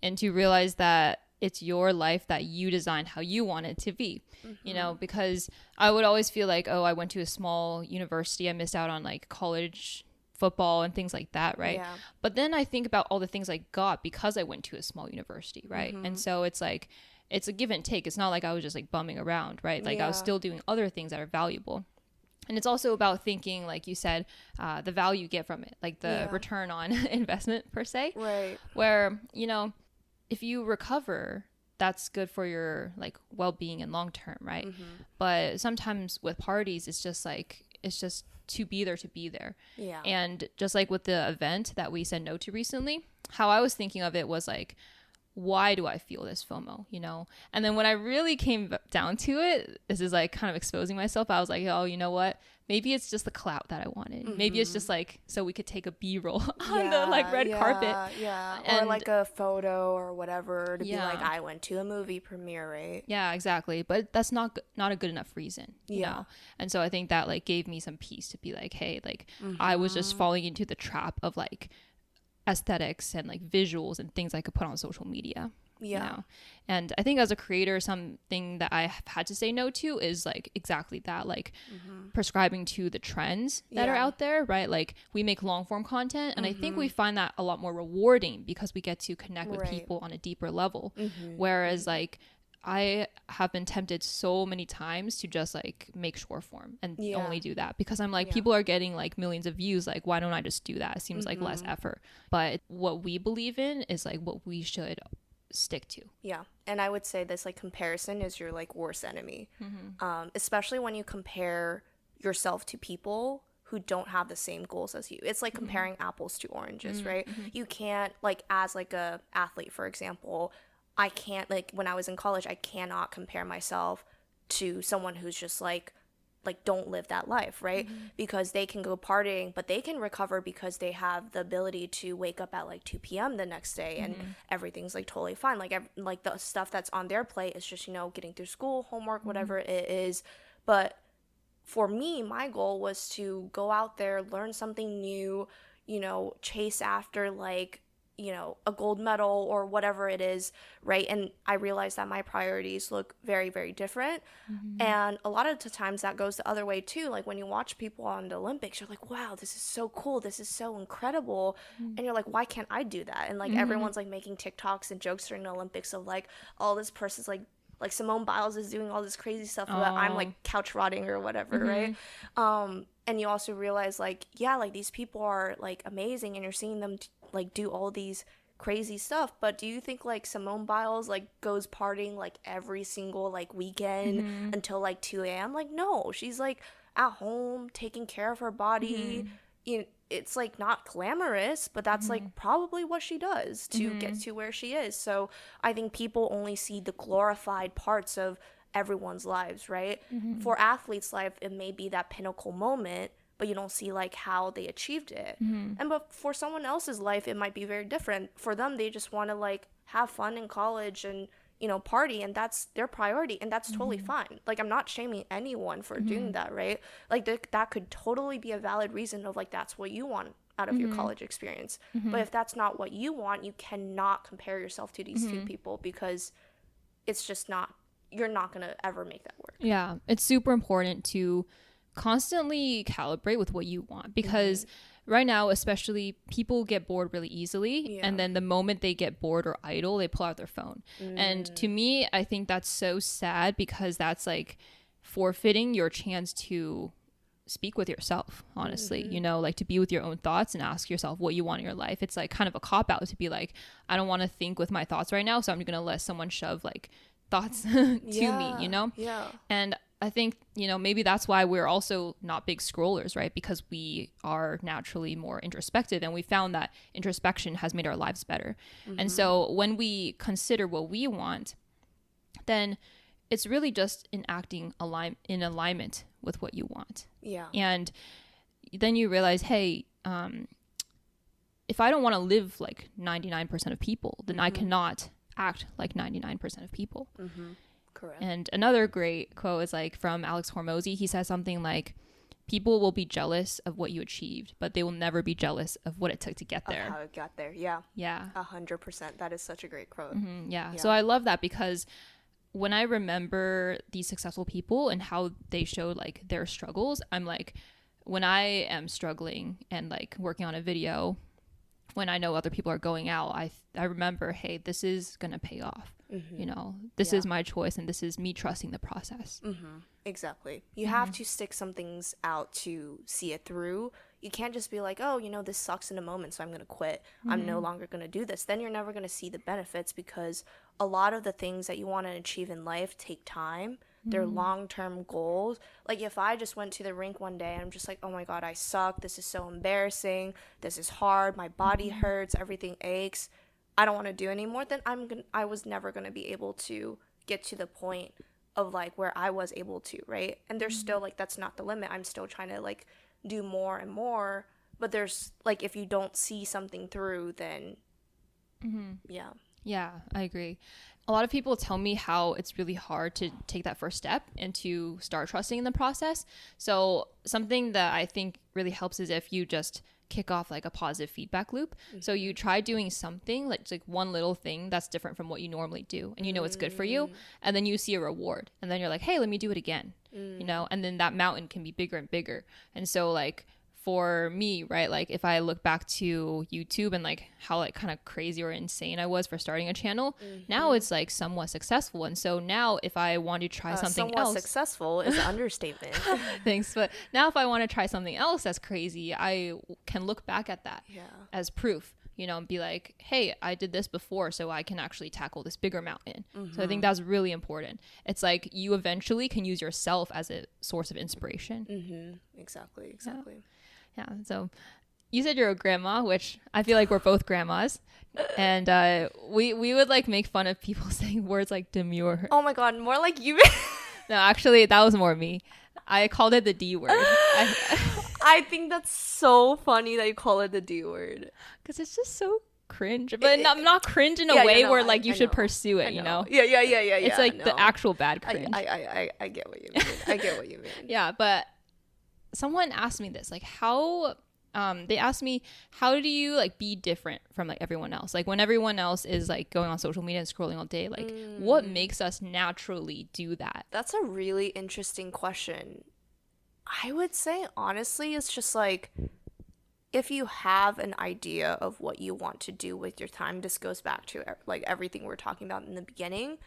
and to realize that it's your life that you design how you want it to be, you know, because I would always feel like, oh, I went to a small university, I missed out on like college football and things like that, right? Yeah. But then I think about all the things I got because I went to a small university, right? And so it's like, it's a give and take. It's not like I was just like bumming around, right? Like I was still doing other things that are valuable. And it's also about thinking, like you said, the value you get from it, like the return on investment per se. Right. Where, you know, if you recover, that's good for your like well-being and long term, right? But sometimes with parties, it's just to be there. Yeah. And just like with the event that we said no to recently, how I was thinking of it was like, why do I feel this FOMO, you know? And then when I really came down to it, this is like kind of exposing myself. I was like, oh, you know what? Maybe it's just the clout that I wanted. Maybe it's just like, so we could take a B-roll on the like red carpet. Yeah. And, or like a photo or whatever to be like, I went to a movie premiere, right? Yeah, exactly. But that's not a good enough reason, you know? And so I think that like gave me some peace to be like, hey, like I was just falling into the trap of like aesthetics and like visuals and things I could put on social media. You know? And I think as a creator, something that I have had to say no to is like exactly that, like prescribing to the trends that are out there, right? Like we make long form content, and I think we find that a lot more rewarding because we get to connect with people on a deeper level. Whereas like I have been tempted so many times to just like make short form and only do that because I'm like, people are getting like millions of views. Like, why don't I just do that? It seems like less effort. But what we believe in is like what we should stick to. Yeah. And I would say this like comparison is your like worst enemy. Especially when you compare yourself to people who don't have the same goals as you. It's like comparing apples to oranges, right? You can't like, as like a athlete, for example, I can't, like, when I was in college, I cannot compare myself to someone who's just like don't live that life, right? Because they can go partying, but they can recover because they have the ability to wake up at like 2 p.m. the next day and everything's like totally fine. Like the stuff that's on their plate is just, you know, getting through school, homework, whatever it is. But for me, my goal was to go out there, learn something new, you know, chase after like, you know, a gold medal or whatever it is, right? And I realized that my priorities look very, very different. And a lot of the times that goes the other way too. Like when you watch people on the Olympics, you're like, wow, this is so cool. This is so incredible. And you're like, why can't I do that? And like everyone's like making TikToks and jokes during the Olympics of like, all this person's like Simone Biles is doing all this crazy stuff, but I'm like couch rotting or whatever, right? And you also realize like, yeah, like these people are like amazing and you're seeing them like do all these crazy stuff. But do you think like Simone Biles like goes partying like every single like weekend until like 2 a.m.? Like, no, she's like at home taking care of her body. You know, it's like not glamorous, but that's like probably what she does to get to where she is. So I think people only see the glorified parts of everyone's lives, right? For athletes' life, it may be that pinnacle moment, but you don't see like how they achieved it. And but for someone else's life, it might be very different. For them, they just want to like have fun in college and, you know, party, and that's their priority, and that's totally fine. Like, I'm not shaming anyone for doing that, right? Like that could totally be a valid reason of like that's what you want out of your college experience. But if that's not what you want, you cannot compare yourself to these two people, because it's just not, you're not gonna ever make that work. Yeah, it's super important to constantly calibrate with what you want, because right now, especially, people get bored really easily, and then the moment they get bored or idle, they pull out their phone. And to me, I think that's so sad, because that's like forfeiting your chance to speak with yourself, honestly. You know, like to be with your own thoughts and ask yourself what you want in your life. It's like kind of a cop out to be like, I don't want to think with my thoughts right now, so I'm gonna let someone shove like thoughts to me, you know? And I think, you know, maybe that's why we're also not big scrollers, right? Because we are naturally more introspective, and we found that introspection has made our lives better. And so when we consider what we want, then it's really just in alignment with what you want. And then you realize, hey, if I don't want to live like 99% of people, then I cannot act like 99% of people. Correct. And another great quote is like from Alex Hormozy. He says something like, people will be jealous of what you achieved, but they will never be jealous of what it took to get Of there. how it got there. Yeah. Yeah. 100%. That is such a great quote. Yeah. So I love that, because when I remember these successful people and how they showed like their struggles, I'm like, when I am struggling and like working on a video, when I know other people are going out, I remember, hey, this is gonna pay off. You know, this is my choice, and this is me trusting the process. Exactly. You have to stick some things out to see it through. You can't just be like, oh, you know, this sucks in a moment, so I'm going to quit. I'm no longer going to do this. Then you're never going to see the benefits, because a lot of the things that you want to achieve in life take time. They're long-term goals. Like, if I just went to the rink one day and I'm just like, oh my God, I suck. This is so embarrassing. This is hard. My body hurts. Everything aches. I don't want to do anymore. Then I was never going to be able to get to the point of like where I was able to, right? And there's still like, that's not the limit. I'm still trying to like do more and more, but there's like, if you don't see something through, then Yeah, I agree. A lot of people tell me how it's really hard to take that first step and to start trusting in the process. So something that I think really helps is if you just kick off like a positive feedback loop. So you try doing something like one little thing that's different from what you normally do, and you know it's good for you, and then you see a reward, and then you're like, hey, let me do it again. You know, and then that mountain can be bigger and bigger. And so like for me, right, like if I look back to YouTube and like how like kind of crazy or insane I was for starting a channel, now it's like somewhat successful. And so now if I want to try something somewhat else, successful is an understatement. thanks, but now if I want to try something else that's crazy, I can look back at that as proof, you know, and be like, hey, I did this before, so I can actually tackle this bigger mountain. So I think that's really important. It's like you eventually can use yourself as a source of inspiration. Exactly. Yeah. So you said you're a grandma, which I feel like we're both grandmas. And we would like make fun of people saying words like demure. Oh my God, more like you. No, actually, that was more me. I called it the D word. I think that's so funny that you call it the D word. Because it's just so cringe. But not cringe in a way where like you should pursue it, you know? Yeah. It's like the actual bad cringe. I get what you mean. I get what you mean. Yeah, but someone asked me this, like how they asked me, how do you like be different from like everyone else, like when everyone else is like going on social media and scrolling all day, like what makes us naturally do that? That's a really interesting question. I would say honestly, it's just like, if you have an idea of what you want to do with your time, this goes back to like everything we're talking about in the beginning,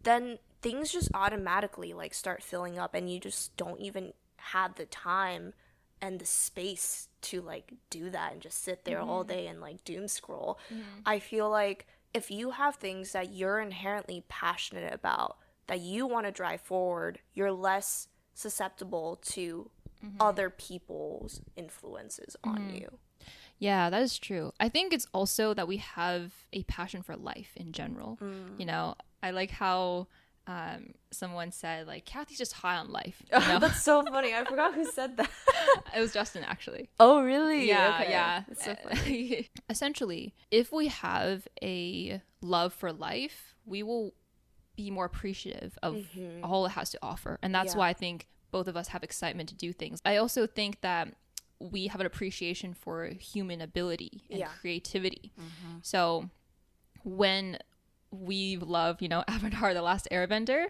then things just automatically like start filling up, and you just don't even have the time and the space to like do that and just sit there all day and like doom scroll. I feel like if you have things that you're inherently passionate about, that you want to drive forward, you're less susceptible to other people's influences on you. Yeah, that is true. I think it's also that we have a passion for life in general. You know, I like how someone said like Cathy's just high on life. You know? That's so funny. I forgot who said that. It was Justin, actually. Oh, really? Yeah, okay. yeah. That's so funny. Essentially, if we have a love for life, we will be more appreciative of all it has to offer. And that's why I think both of us have excitement to do things. I also think that we have an appreciation for human ability and creativity. So when we love, you know, Avatar: The Last Airbender,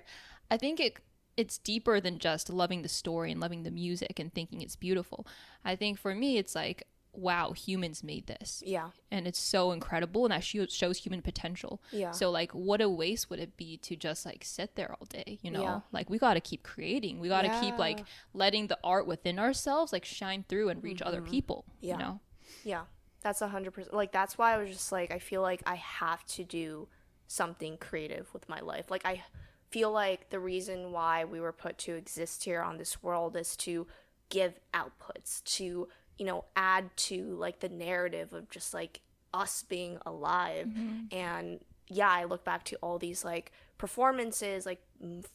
I think it's deeper than just loving the story and loving the music and thinking it's beautiful. I think for me, it's like, wow, humans made this. Yeah. And it's so incredible, and that shows human potential. Yeah. So like, what a waste would it be to just like sit there all day, you know? Yeah. Like we got to keep creating. We got to keep like letting the art within ourselves like shine through and reach other people, you know? Yeah. That's 100%. Like, that's why I was just like, I feel like I have to do something creative with my life. Like, I feel like the reason why we were put to exist here on this world is to give outputs, to, you know, add to like the narrative of just like us being alive. And yeah, I look back to all these like performances, like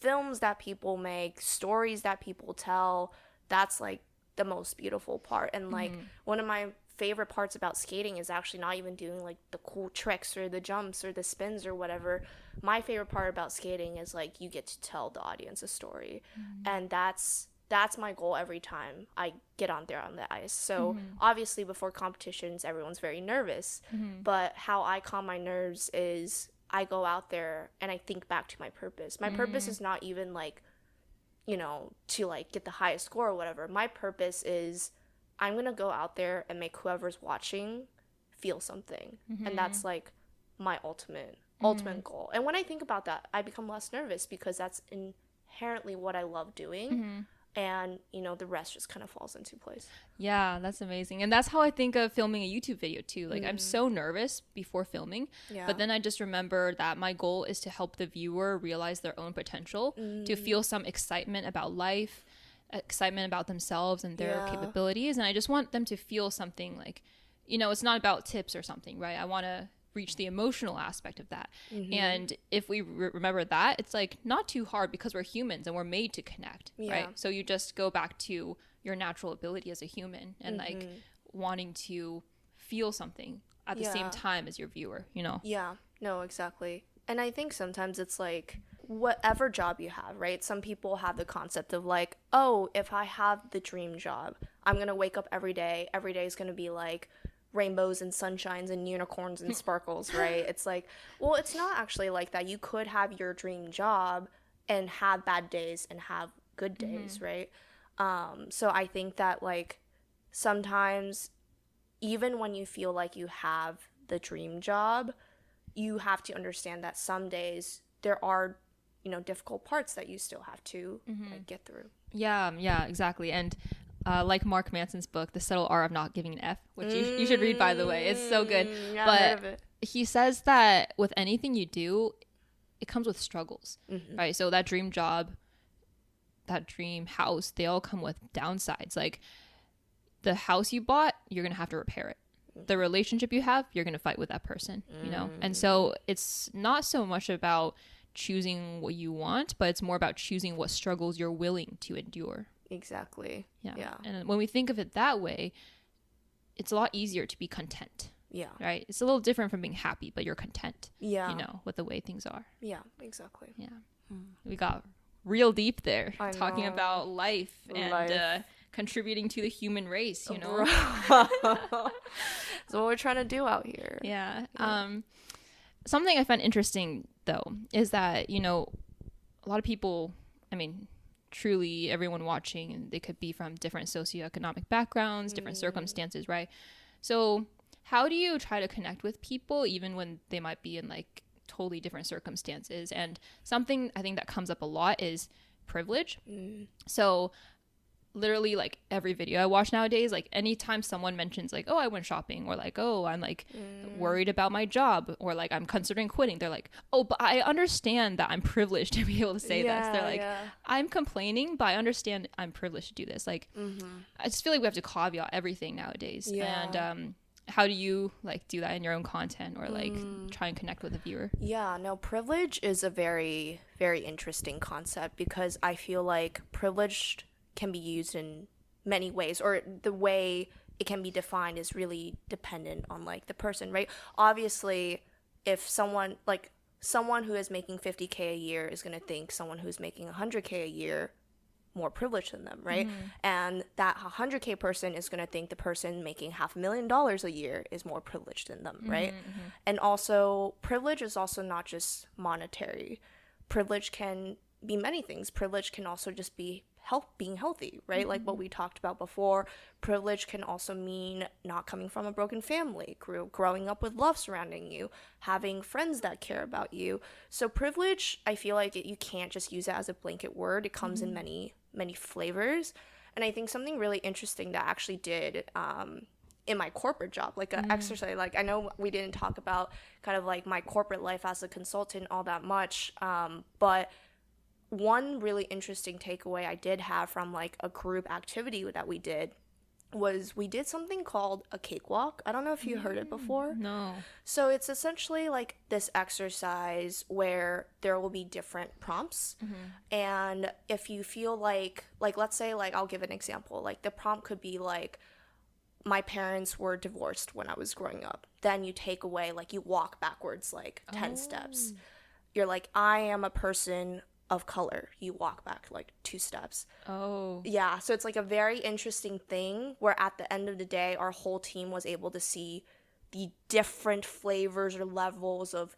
films that people make, stories that people tell. That's like the most beautiful part. And like one of my favorite parts about skating is actually not even doing like the cool tricks or the jumps or the spins or whatever. My favorite part about skating is like you get to tell the audience a story. And that's that's my goal every time I get on there on the ice. So obviously before competitions, everyone's very nervous. But how I calm my nerves is I go out there and I think back to my purpose. My purpose is not even like, you know, to like get the highest score or whatever. My purpose is I'm going to go out there and make whoever's watching feel something. And that's like my ultimate goal. And when I think about that, I become less nervous because that's inherently what I love doing. And, you know, the rest just kind of falls into place. Yeah, that's amazing. And that's how I think of filming a YouTube video too. Like I'm so nervous before filming, but then I just remember that my goal is to help the viewer realize their own potential, to feel some excitement about life, excitement about themselves and their capabilities. And I just want them to feel something like, you know, it's not about tips or something, right? I want to reach the emotional aspect of that. And if we remember that, it's like not too hard because we're humans and we're made to connect, right? So you just go back to your natural ability as a human and like wanting to feel something at the same time as your viewer, you know? Yeah, no, exactly. And I think sometimes it's like whatever job you have, right? Some people have the concept of like, oh, if I have the dream job, I'm going to wake up every day. Every day is going to be like rainbows and sunshines and unicorns and sparkles, right? It's like, well, it's not actually like that. You could have your dream job and have bad days and have good days, right? So I think that like sometimes even when you feel like you have the dream job, you have to understand that some days there are, you know, difficult parts that you still have to like, get through. Yeah, exactly. And like Mark Manson's book, The Subtle Art of Not Giving an F, which you should read, by the way. It's so good. Yeah, but I heard of it. He says that with anything you do, it comes with struggles, right? So that dream job, that dream house, they all come with downsides. Like the house you bought, you're going to have to repair it. The relationship you have, you're going to fight with that person, you know? And so it's not so much about choosing what you want, but it's more about choosing what struggles you're willing to endure. Exactly. Yeah. And when we think of it that way, it's a lot easier to be content. Yeah. Right? It's a little different from being happy, but you're content. Yeah. You know, with the way things are. Yeah, exactly. Yeah. We got real deep there, I talking know. about life and contributing to the human race, you know? That's what we're trying to do out here. Yeah. Something I find interesting, though, is that, you know, a lot of people, I mean, truly everyone watching, and they could be from different socioeconomic backgrounds, different circumstances, right? So how do you try to connect with people even when they might be in like totally different circumstances? And something I think that comes up a lot is privilege. So literally like every video I watch nowadays, like anytime someone mentions like, oh, I went shopping, or like, oh, I'm like worried about my job, or like I'm considering quitting, they're like, oh, but I understand that I'm privileged to be able to say this. They're like, I'm complaining, but I understand I'm privileged to do this. Like I just feel like we have to caveat everything nowadays. And how do you like do that in your own content, or like try and connect with a viewer? Yeah, no, privilege is a very, very interesting concept because I feel like privileged can be used in many ways, or the way it can be defined is really dependent on like the person, right? Obviously, if someone who is making 50K a year is going to think someone who's making 100K a year more privileged than them, right? And that 100K person is going to think the person making $500,000 a year is more privileged than them, right? And also privilege is also not just monetary. Privilege can be many things. Privilege can also just be being healthy, right? Like what we talked about before. Privilege can also mean not coming from a broken family, growing up with love surrounding you, having friends that care about you. So privilege, I feel like you can't just use it as a blanket word. It comes in many, many flavors. And I think something really interesting that I actually did in my corporate job, like an exercise, like I know we didn't talk about kind of like my corporate life as a consultant all that much, but one really interesting takeaway I did have from like a group activity that we did was we did something called a cakewalk. I don't know if you heard it before. No. So it's essentially like this exercise where there will be different prompts. And if you feel like let's say, like I'll give an example. Like the prompt could be like, my parents were divorced when I was growing up. Then you take away, like you walk backwards like 10 steps. You're like, I am a person of color, you walk back like 2 steps. Oh. Yeah, so it's like a very interesting thing where at the end of the day, our whole team was able to see the different flavors or levels of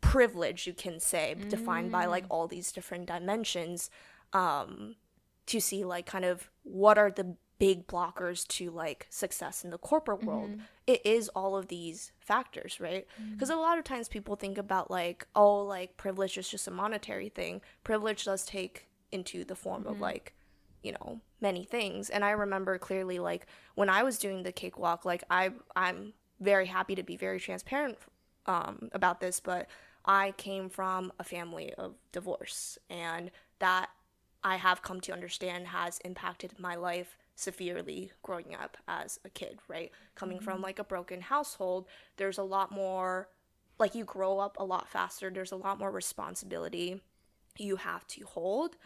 privilege, you can say, defined by like all these different dimensions, to see like kind of what are the big blockers to like success in the corporate world. It is all of these factors, right? Because a lot of times people think about like, oh, like privilege is just a monetary thing. Privilege does take into the form of like, you know, many things. And I remember clearly like when I was doing the cakewalk, like I'm very happy to be very transparent about this, but I came from a family of divorce, and that I have come to understand has impacted my life severely growing up as a kid, right? Coming from like a broken household, there's a lot more, like you grow up a lot faster, there's a lot more responsibility you have to hold.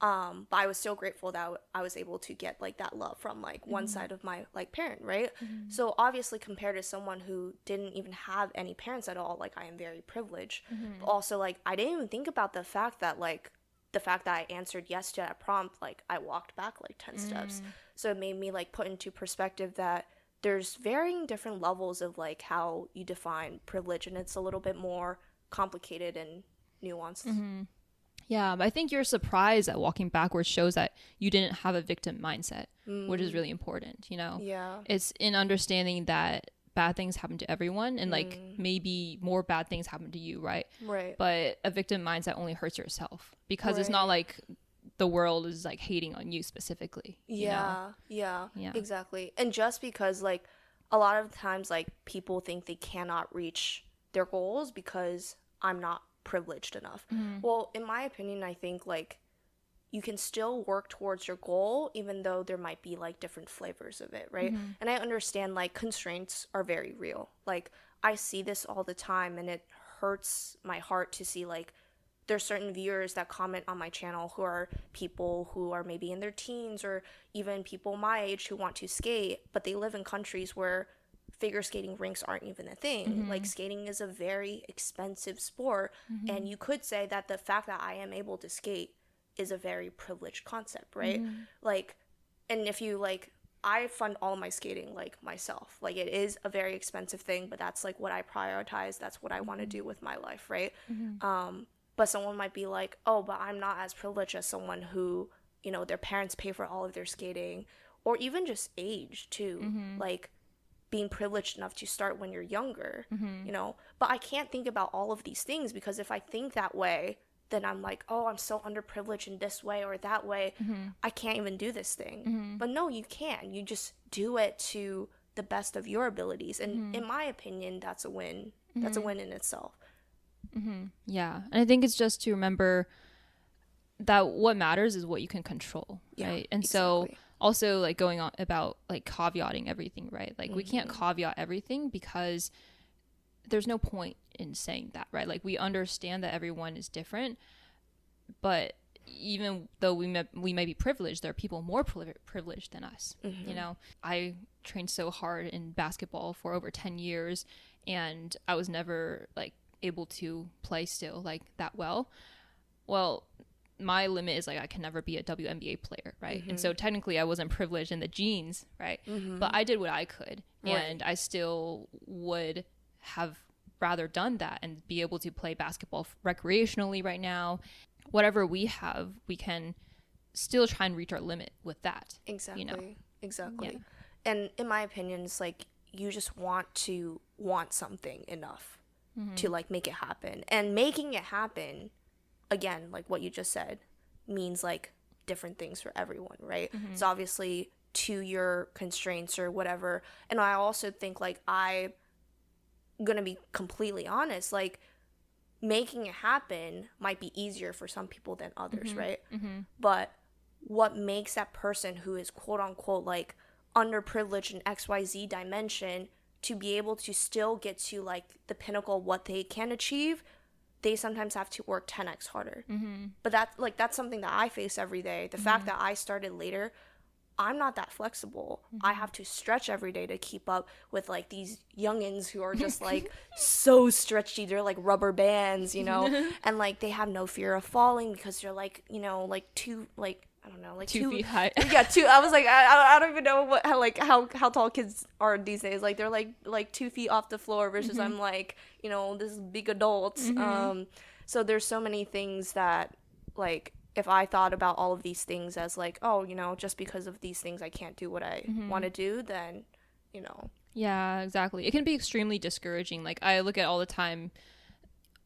But I was so grateful that I was able to get like that love from like one side of my like parent, right? So obviously compared to someone who didn't even have any parents at all, like I am very privileged. But also like I didn't even think about the fact that I answered yes to that prompt, like I walked back like 10 steps. So it made me like put into perspective that there's varying different levels of like how you define privilege, and it's a little bit more complicated and nuanced. Yeah, but I think your surprise at walking backwards shows that you didn't have a victim mindset, which is really important, you know? Yeah. It's in understanding that bad things happen to everyone, and like maybe more bad things happen to you, right? Right. But a victim mindset only hurts yourself, because it's Right. not like the world is like hating on you specifically. You know? Yeah, Yeah. exactly. And just because like a lot of times like people think they cannot reach their goals because I'm not privileged enough. Well, in my opinion, I think like you can still work towards your goal even though there might be like different flavors of it, right? And I understand like constraints are very real. Like I see this all the time, and it hurts my heart to see like there's certain viewers that comment on my channel who are people who are maybe in their teens or even people my age who want to skate, but they live in countries where figure skating rinks aren't even a thing. Like skating is a very expensive sport, and you could say that the fact that I am able to skate is a very privileged concept, right? Like, and if you like, I fund all my skating like myself. Like it is a very expensive thing, but that's like what I prioritize. That's what I want to do with my life, right? But someone might be like, oh, but I'm not as privileged as someone who, you know, their parents pay for all of their skating, or even just age too. Like being privileged enough to start when you're younger, you know? But I can't think about all of these things, because if I think that way, then I'm like, oh, I'm so underprivileged in this way or that way. I can't even do this thing. But no, you can. You just do it to the best of your abilities. And in my opinion, that's a win. That's a win in itself. Yeah. And I think it's just to remember that what matters is what you can control, right? And so exactly. also like going on about like caveating everything, right? Like we can't caveat everything, because there's no point in saying that, right? Like we understand that everyone is different, but even though we may be privileged, there are people more privileged than us. You know, I trained so hard in basketball for over 10 years, and I was never like able to play still like that well. Well, my limit is like I can never be a WNBA player, right? And so technically I wasn't privileged in the genes, right? But I did what I could, and I still would have rather done that and be able to play basketball recreationally right now. Whatever we have, we can still try and reach our limit with that. Exactly. You know? Exactly. Yeah. And in my opinion, it's like you just want something enough to like make it happen. And making it happen, again, like what you just said, means like different things for everyone, right? So obviously to your constraints or whatever. And I also think like I'm gonna be completely honest, like making it happen might be easier for some people than others, right? But what makes that person who is quote unquote like underprivileged in XYZ dimension to be able to still get to like the pinnacle of what they can achieve, they sometimes have to work 10x harder. But that's something that I face every day. The fact that I started later, I'm not that flexible. I have to stretch every day to keep up with like these youngins who are just like so stretchy. They're like rubber bands, you know, and like they have no fear of falling because they're like, you know, like two, like, I don't know, like 2 feet high. Yeah, two. I was like, I don't even know what how tall kids are these days. Like they're like 2 feet off the floor versus I'm like, you know, this big adult. So there's so many things that like, if I thought about all of these things as like, oh, you know, just because of these things I can't do what I want to do, then, you know. Yeah, exactly. It can be extremely discouraging. Like I look at all the time,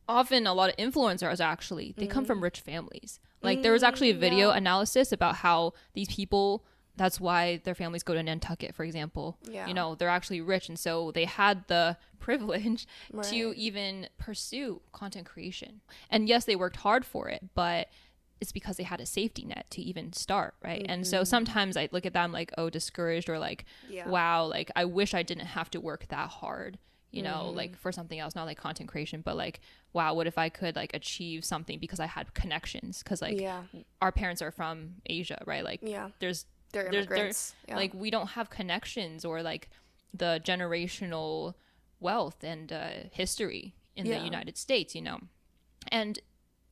often a lot of influencers actually, they come from rich families. Like there was actually a video analysis about how these people, that's why their families go to Nantucket, for example. Yeah. You know, they're actually rich. And so they had the privilege to even pursue content creation. And yes, they worked hard for it, but it's because they had a safety net to even start, right? And so sometimes I look at that, I'm like, oh, discouraged, or like, wow, like I wish I didn't have to work that hard, you know, like for something else, not like content creation, but like, wow, what if I could like achieve something because I had connections? Because like our parents are from Asia, right? Like They're immigrants. Like we don't have connections or like the generational wealth and history in the United States, you know? And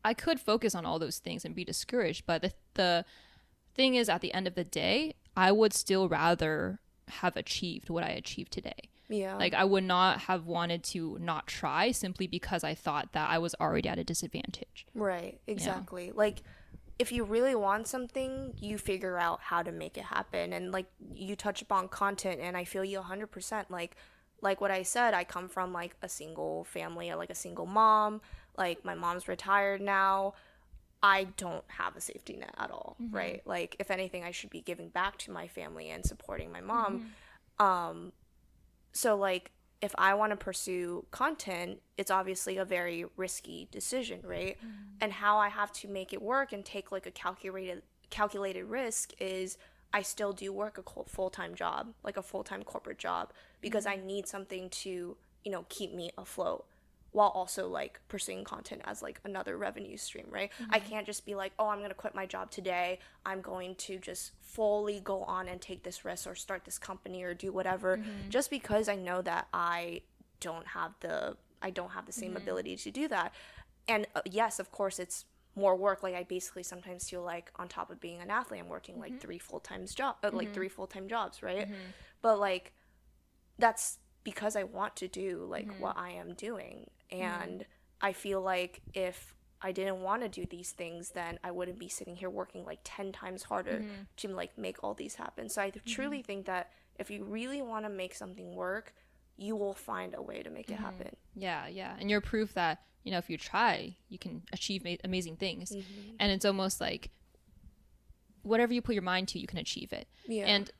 I could focus on all those things and be discouraged, but the thing is, at the end of the day, I would still rather have achieved what I achieved today. Yeah. Like I would not have wanted to not try simply because I thought that I was already at a disadvantage. Right. Exactly. Yeah. Like if you really want something, you figure out how to make it happen. And like you touch upon content, and I feel you 100%. Like what I said, I come from like a single family, like a single mom. Like my mom's retired now. I don't have a safety net at all, right? Like if anything, I should be giving back to my family and supporting my mom. So like if I want to pursue content, it's obviously a very risky decision, right? And how I have to make it work and take like a calculated risk is I still do work a full-time job, like a full-time corporate job, because I need something to, you know, keep me afloat, while also like pursuing content as like another revenue stream, right? I can't just be like, oh, I'm gonna quit my job today, I'm going to just fully go on and take this risk or start this company or do whatever, just because I know that I don't have the same ability to do that. And yes, of course, it's more work. Like I basically sometimes feel like on top of being an athlete, I'm working like three full-time jobs, right? But like that's because I want to do like what I am doing. And I feel like if I didn't want to do these things, then I wouldn't be sitting here working like 10 times harder to like make all these happen. So I truly think that if you really want to make something work, you will find a way to make it happen. Yeah. And you're proof that, you know, if you try, you can achieve amazing things. And it's almost like whatever you put your mind to, you can achieve it. Yeah. And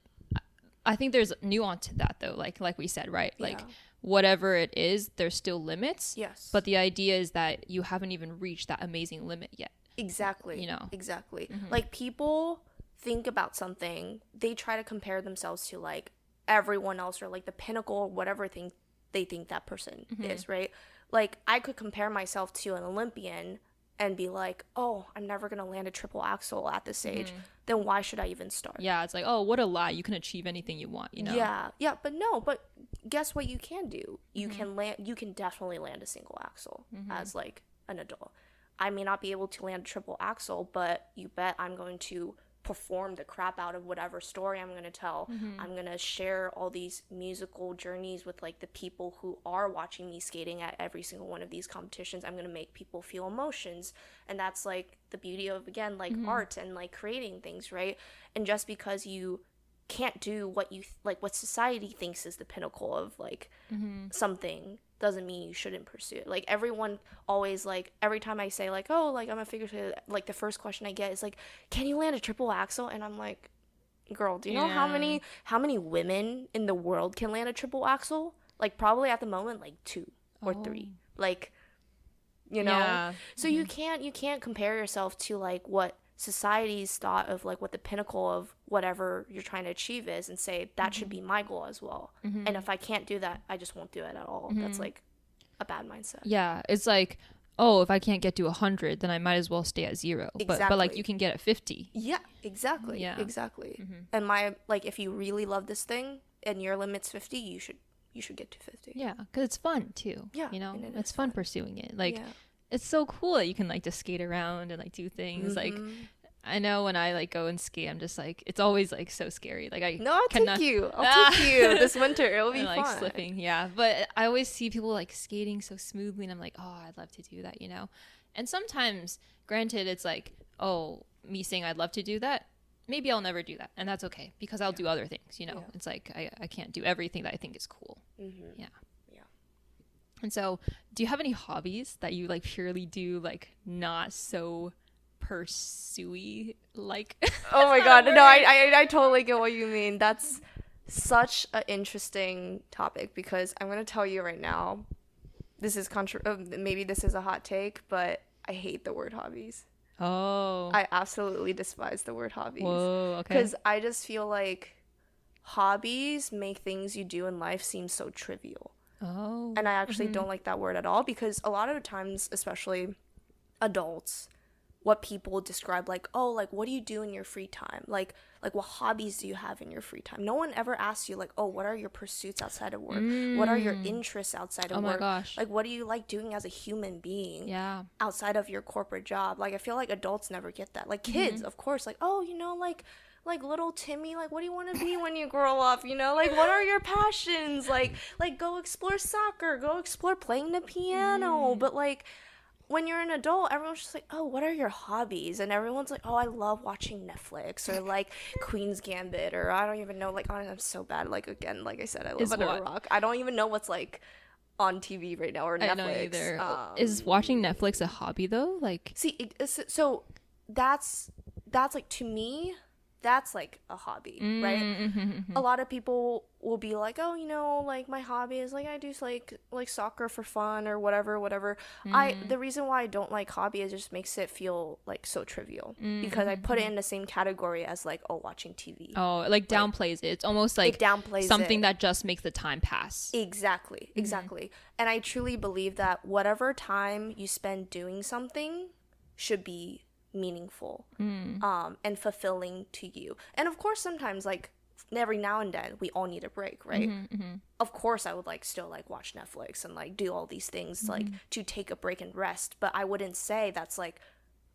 I think there's nuance to that though, like we said, right? Like whatever it is, there's still limits. Yes. But the idea is that you haven't even reached that amazing limit yet. Exactly. You know? Exactly. Like people think about something, they try to compare themselves to like everyone else or like the pinnacle or whatever thing they think that person is, right? Like I could compare myself to an Olympian and be like, oh, I'm never going to land a triple axel at this age, then why should I even start? Yeah, it's like, oh, what a lie. You can achieve anything you want, you know? Yeah, but guess what you can do? You can definitely land a single axel as like an adult. I may not be able to land a triple axel, but you bet I'm going to perform the crap out of whatever story I'm going to tell. I'm going to share all these musical journeys with like the people who are watching me skating at every single one of these competitions. I'm going to make people feel emotions, and that's like the beauty of, again, like art and like creating things, right? And just because you can't do what you like what society thinks is the pinnacle of like something doesn't mean you shouldn't pursue it. Like everyone always, like every time I say like, oh, like I'm a figure skater, like the first question I get is like, can you land a triple axel? And I'm like, girl, do you know how many women in the world can land a triple axel? Like probably at the moment like 2 or 3, like, you know. So you can't compare yourself to like what society's thought of like what the pinnacle of whatever you're trying to achieve is and say that should be my goal as well. And if I can't do that, I just won't do it at all. That's like a bad mindset. Yeah, it's like, oh, if I can't get to 100, then I might as well stay at 0. But like you can get at 50. Yeah, exactly. Yeah. Exactly. And my, like, if you really love this thing and your limit's 50, you should get to 50. Yeah, because it's fun too. Yeah, you know, and it it's is fun fun. pursuing it. Like, Yeah. it's so cool that you can like just skate around and like do things. Like, I know when I like go and skate, I'm just like, it's always like so scary. Like I No, I'll cannot. take you. I'll take you this winter. It'll be And, like fun. slipping, yeah. But I always see people like skating so smoothly, and I'm like, oh, I'd love to do that, you know. And sometimes, granted, it's like, oh, me saying I'd love to do that, maybe I'll never do that, and that's okay because I'll do other things, you know. Yeah. It's like I can't do everything that I think is cool. Yeah. Yeah. And so, do you have any hobbies that you like purely do like not so pursue like? Oh my god, no, I totally get what you mean. That's such an interesting topic because I'm gonna tell you right now, this is maybe this is a hot take, but I hate the word hobbies. Oh. I absolutely despise the word hobbies. Whoa. Okay. Because I just feel like hobbies make things you do in life seem so trivial. Oh. And I actually don't like that word at all because a lot of the times, especially adults, what people describe like, oh, like, what do you do in your free time? Like what hobbies do you have in your free time? No one ever asks you like, oh, what are your pursuits outside of work? What are your interests outside of Oh work? my gosh. Like, what do you like doing as a human being? Yeah. Outside of your corporate job? Like, I feel like adults never get that. Like kids, of course, like, oh, you know, like little Timmy, like, what do you want to be when you grow up? You know, like, what are your passions? Like go explore soccer, go explore playing the piano. But like, when you're an adult, everyone's just like, oh, what are your hobbies? And everyone's like, oh, I love watching Netflix or like Queen's Gambit, or I don't even know, like, I'm so bad. Like, again, like I said, I live under a rock. I don't even know what's like on TV right now or Netflix. I don't either. Is watching Netflix a hobby though? Like, see, so that's like, to me, that's like a hobby, right? A lot of people will be like, oh, you know, like my hobby is like I do like soccer for fun or whatever. The reason why I don't like hobby is it just makes it feel like so trivial because I put it in the same category as like, oh, watching TV. oh, like downplays it. It's almost like It downplays something it. that just makes the time pass. Exactly. And I truly believe that whatever time you spend doing something should be meaningful and fulfilling to you. And of course, sometimes, like, every now and then we all need a break, right? Of course I would like still like watch Netflix and like do all these things like to take a break and rest, but I wouldn't say that's like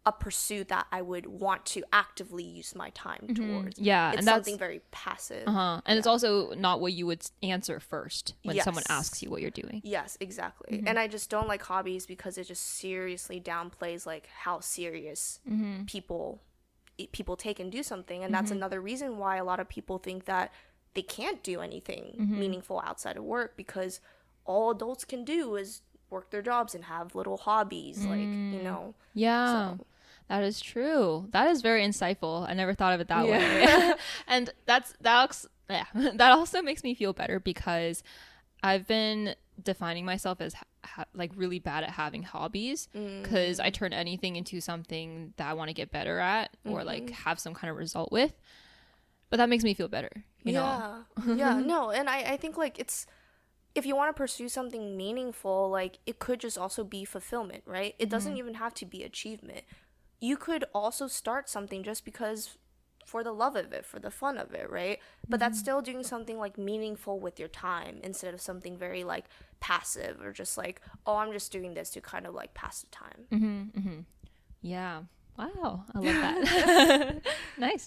a pursuit that I would want to actively use my time towards. Yeah, it's and that's something very passive. and it's also not what you would answer first when someone Yes. asks you what you're doing. Yes, exactly. And I just don't like hobbies because it just seriously downplays like how serious people take and do something. And that's another reason why a lot of people think that they can't do anything meaningful outside of work, because all adults can do is work their jobs and have little hobbies, like, you know. Yeah. So. That is true. That is very insightful. I never thought of it that way. And that also makes me feel better because I've been defining myself as like really bad at having hobbies because I turn anything into something that I want to get better at or like have some kind of result with. But that makes me feel better, you know? Yeah, no, and I think like it's, if you want to pursue something meaningful, like it could just also be fulfillment, right? It doesn't even have to be achievement. You could also start something just because for the love of it, for the fun of it, right? But that's still doing something like meaningful with your time instead of something very like passive or just like, oh, I'm just doing this to kind of like pass the time. Yeah. Wow. I love that. Nice.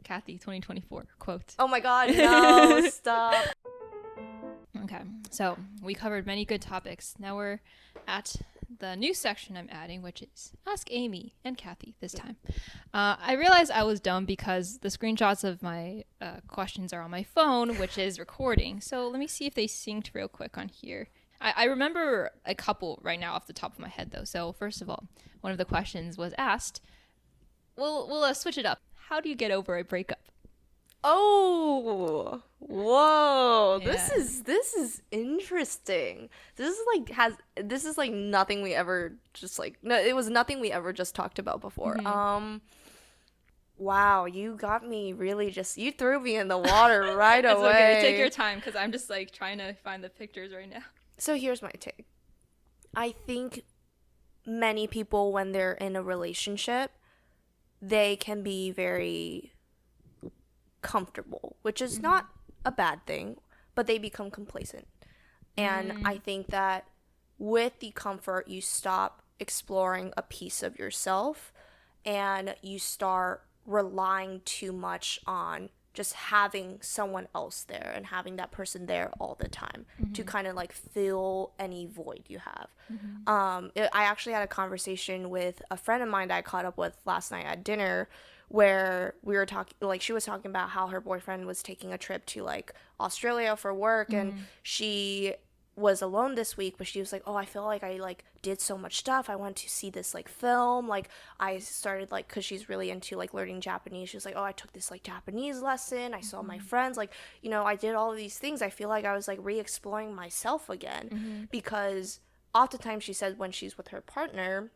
Cathy 2024 quote. Oh my god, no, stop. Okay. So we covered many good topics. Now we're at the new section I'm adding, which is Ask Amy and Cathy this time. I realized I was dumb because the screenshots of my questions are on my phone, which is recording. So let me see if they synced real quick on here. I remember a couple right now off the top of my head, though. So first of all, one of the questions was asked, we'll switch it up. How do you get over a breakup? Oh, whoa. Yeah. This is interesting. This is like nothing we ever just like, no, it was nothing we ever just talked about before. Wow, you got me really you threw me in the water right It's away. okay. Take your time because I'm just like trying to find the pictures right now. So here's my take. I think many people, when they're in a relationship, they can be very comfortable, which is not a bad thing, but they become complacent. And I think that with the comfort, you stop exploring a piece of yourself and you start relying too much on just having someone else there and having that person there all the time to kind of like fill any void you have. I actually had a conversation with a friend of mine that I caught up with last night at dinner, where we were talking, like, she was talking about how her boyfriend was taking a trip to like Australia for work, and she was alone this week, but she was like, oh, I feel like I like did so much stuff. I went to see this like film, like I started like, because she's really into like learning Japanese, she was like, oh, I took this like Japanese lesson, I saw my friends, like, you know, I did all of these things. I feel like I was like re-exploring myself again, because oftentimes she said when she's with her partner,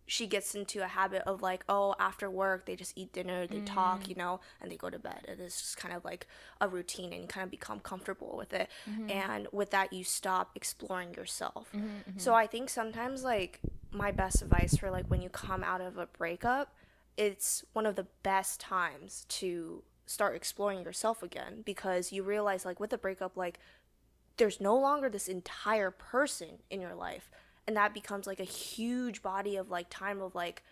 she gets into a habit of like, oh, after work they just eat dinner, they talk, you know, and they go to bed. And it's just kind of like a routine, and you kind of become comfortable with it. And with that, you stop exploring yourself. So I think sometimes like my best advice for like when you come out of a breakup, it's one of the best times to start exploring yourself again, because you realize like with a breakup, like there's no longer this entire person in your life. And that becomes like a huge body of like time of like,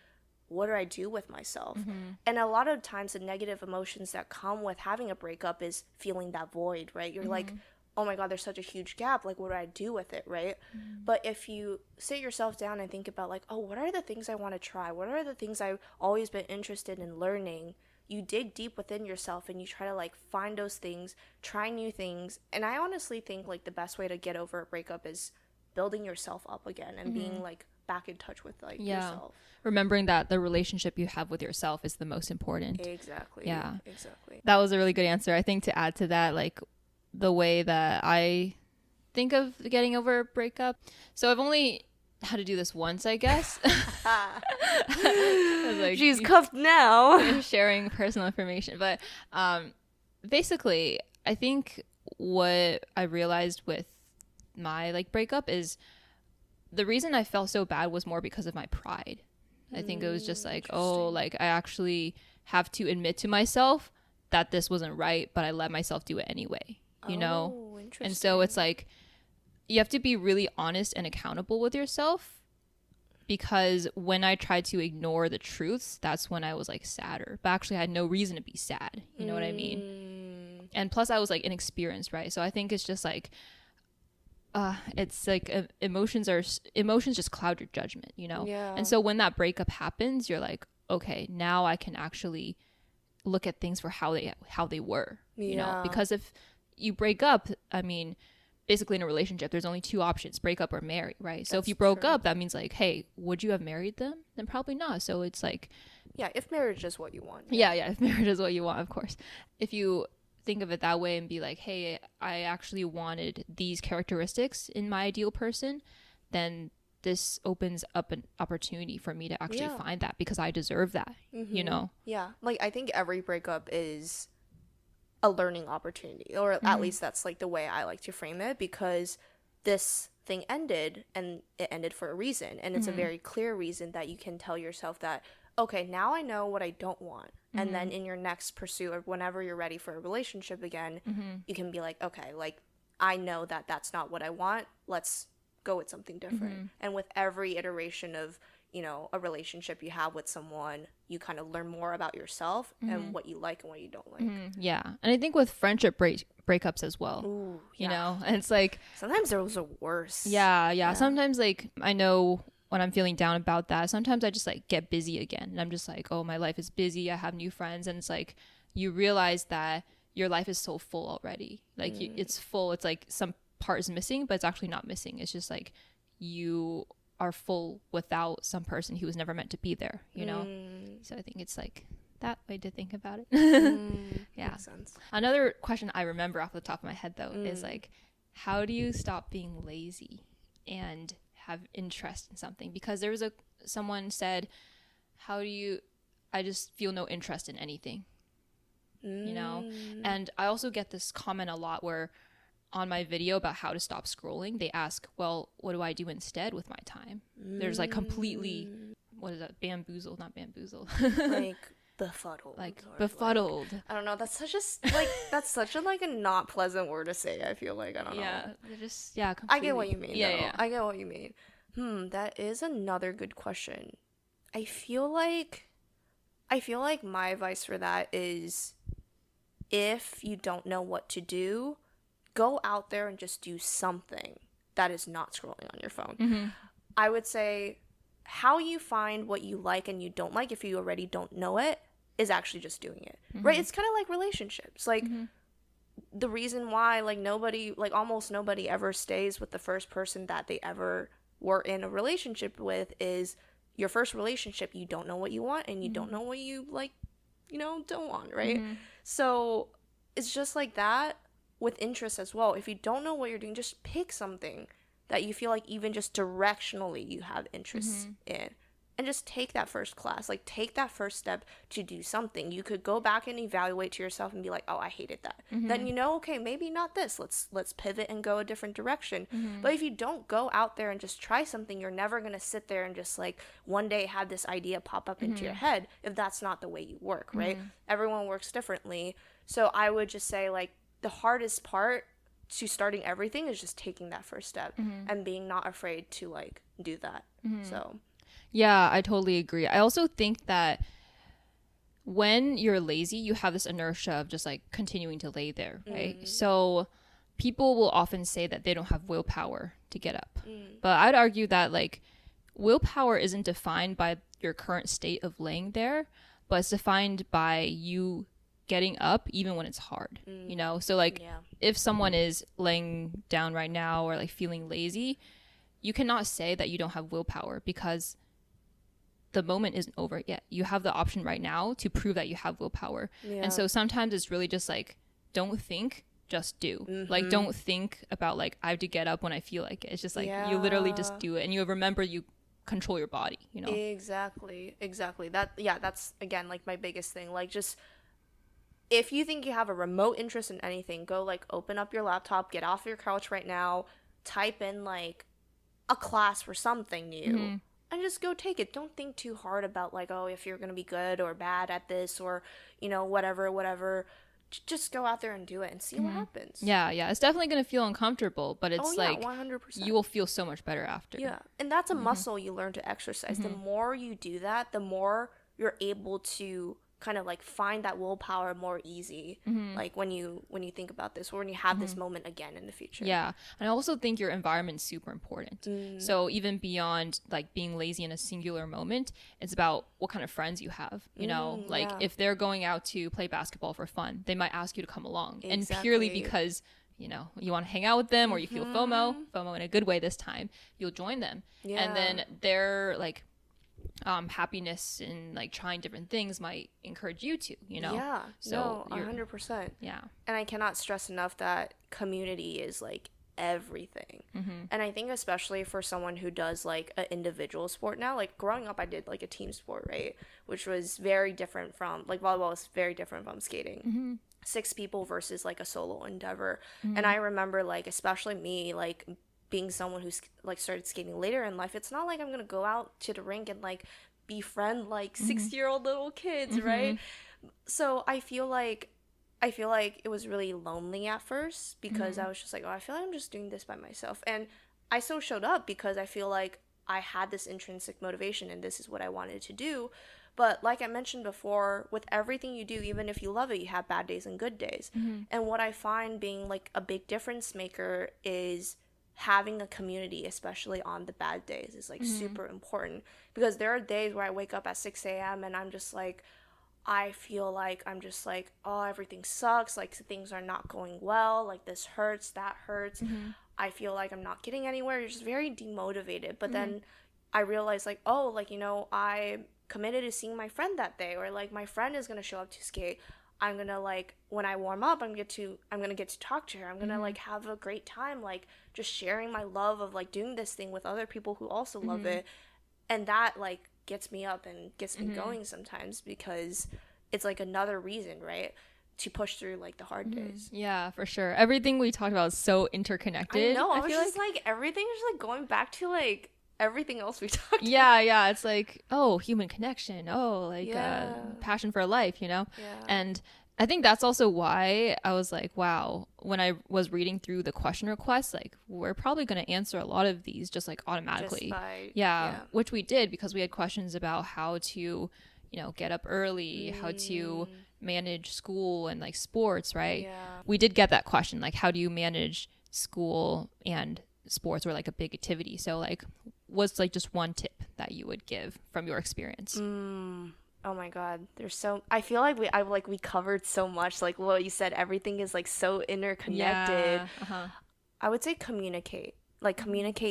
what do I do with myself? And a lot of times the negative emotions that come with having a breakup is feeling that void, right? You're like, oh my God, there's such a huge gap. Like, what do I do with it, right? But if you sit yourself down and think about like, oh, what are the things I want to try? What are the things I've always been interested in learning? You dig deep within yourself and you try to like find those things, try new things. And I honestly think like the best way to get over a breakup is building yourself up again and being like back in touch with like yourself. Remembering that the relationship you have with yourself is the most important. Exactly. That was a really good answer. I think to add to that, like the way that I think of getting over a breakup. So I've only had to do this once, I guess. I was like, she's cuffed now. Sharing personal information. But basically, I think what I realized with my like breakup is the reason I felt so bad was more because of my pride. I think it was just like, oh, like I actually have to admit to myself that this wasn't right, but I let myself do it anyway, you know? And so it's like you have to be really honest and accountable with yourself, because when I tried to ignore the truths, that's when I was like sadder, but actually I had no reason to be sad, you know what I mean? And plus I was like inexperienced, right? So I think it's just like it's like emotions just cloud your judgment, you know? And so when that breakup happens, you're like, okay, now I can actually look at things for how they were, you know? Because if you break up, I mean, basically in a relationship, there's only two options, break up or marry, right? So if you broke up, that means like, hey, would you have married them? Then probably not. So it's like, yeah, if marriage is what you want. Yeah, if marriage is what you want, of course. If you think of it that way and be like, hey, I actually wanted these characteristics in my ideal person, then this opens up an opportunity for me to actually find that, because I deserve that, you know? Yeah, like I think every breakup is a learning opportunity, or at least that's like the way I like to frame it, because this thing ended and it ended for a reason, and it's a very clear reason that you can tell yourself that, okay, now I know what I don't want. And then in your next pursuit, or whenever you're ready for a relationship again, you can be like, okay, like I know that that's not what I want. Let's go with something different. And with every iteration of, you know, a relationship you have with someone, you kind of learn more about yourself and what you like and what you don't like. Yeah. And I think with friendship breakups as well, you know, and it's like sometimes those are worse. Yeah. Sometimes like I know when I'm feeling down about that, sometimes I just like get busy again, and I'm just like, oh, my life is busy, I have new friends, and it's like you realize that your life is so full already, like it's full, it's like some part is missing, but it's actually not missing, it's just like you are full without some person who was never meant to be there, you know? So I think it's like that way to think about it. Yeah. Makes sense. Another question I remember off the top of my head though is like, how do you stop being lazy and have interest in something? Because there was someone said, I just feel no interest in anything, you know? And I also get this comment a lot where on my video about how to stop scrolling, they ask, well, what do I do instead with my time? There's like completely, what is that? Bamboozled, not bamboozled. Like befuddled. Like or, befuddled. I don't know. That's such a like that's such a like a not pleasant word to say. I feel like I don't know. Yeah, they're just completely. I get what you mean. Yeah, though. yeah. I get what you mean. That is another good question. I feel like my advice for that is, if you don't know what to do, go out there and just do something that is not scrolling on your phone. I would say how you find what you like and you don't like, if you already don't know it, is actually just doing it. Right? It's kind of like relationships. Like the reason why almost nobody ever stays with the first person that they ever were in a relationship with is your first relationship. You don't know what you want and you don't know what you don't want, right? So it's just like that with interests as well. If you don't know what you're doing, just pick something that you feel like even just directionally you have interests in, and just take that first class, like take that first step to do something. You could go back and evaluate to yourself and be like, oh, I hated that. Then okay, maybe not this. Let's pivot and go a different direction. But if you don't go out there and just try something, you're never gonna sit there and just like one day have this idea pop up into your head, if that's not the way you work, right? Everyone works differently. So I would just say, like, the hardest part to starting everything is just taking that first step and being not afraid to like do that. So yeah, I totally agree. I also think that when you're lazy, you have this inertia of just like continuing to lay there, right? So people will often say that they don't have willpower to get up. But I'd argue that like willpower isn't defined by your current state of laying there, but it's defined by you getting up even when it's hard, you know? So like if someone is laying down right now or like feeling lazy, you cannot say that you don't have willpower, because the moment isn't over yet. You have the option right now to prove that you have willpower. And so sometimes it's really just like, don't think, just do. Like, don't think about like, I have to get up when I feel like it. It's just like, you literally just do it, and you remember you control your body, you know? Exactly. That's again like my biggest thing. Like, just if you think you have a remote interest in anything, go like open up your laptop, get off your couch right now, type in like a class for something new, and just go take it. Don't think too hard about like, oh, if you're gonna be good or bad at this, or whatever. Just go out there and do it and see what happens. Yeah, it's definitely gonna feel uncomfortable, but it's like 100%. You will feel so much better after. Yeah, and that's a muscle you learn to exercise. The more you do that, the more you're able to kind of like find that willpower more easy, like when you think about this, or when you have this moment again in the future. Yeah, and I also think your environment's super important. So even beyond like being lazy in a singular moment, it's about what kind of friends you have, you know? Like if they're going out to play basketball for fun, they might ask you to come along. And purely because you want to hang out with them, or you feel FOMO in a good way this time, you'll join them. And then they're like happiness and like trying different things might encourage you to, so 100%. And I cannot stress enough that community is like everything. And I think especially for someone who does like an individual sport now, like growing up I did like a team sport, right, which was very different from like volleyball is very different from skating. 6 people versus like a solo endeavor. And I remember like especially me like being someone who's like started skating later in life, it's not like I'm gonna go out to the rink and like befriend like 6-year-old little kids, right? So I feel like it was really lonely at first, because I was just like, oh, I feel like I'm just doing this by myself. And I still showed up because I feel like I had this intrinsic motivation and this is what I wanted to do. But like I mentioned before, with everything you do, even if you love it, you have bad days and good days. And what I find being like a big difference maker is having a community, especially on the bad days, is like super important, because there are days where I wake up at 6 a.m. and I'm just like, I feel like I'm just like, oh, everything sucks, like things are not going well, like this hurts, that hurts. I feel like I'm not getting anywhere. You're just very demotivated. But then I realized like, oh, like, I committed to seeing my friend that day, or like my friend is gonna show up to skate. I'm gonna like, when I warm up, I'm gonna get to talk to her. I'm gonna like have a great time, like just sharing my love of like doing this thing with other people who also love it. And that like gets me up and gets me going sometimes, because it's like another reason, right, to push through like the hard days. Yeah, for sure. Everything we talked about is so interconnected. I know. I was feel just like everything is like going back to like everything else we talked about. yeah, it's like, oh, human connection, Yeah. passion for life, Yeah. And I think that's also why I was like, wow, when I was reading through the question requests, like we're probably going to answer a lot of these just like automatically. Which we did, because we had questions about how to, get up early, how to manage school and like sports, right? Yeah. We did get that question, like how do you manage school and sports, or like a big activity? So like, what's like just one tip that you would give from your experience? Oh my God, I feel like we covered so much. Like what you said, everything is like so interconnected. I would say communicate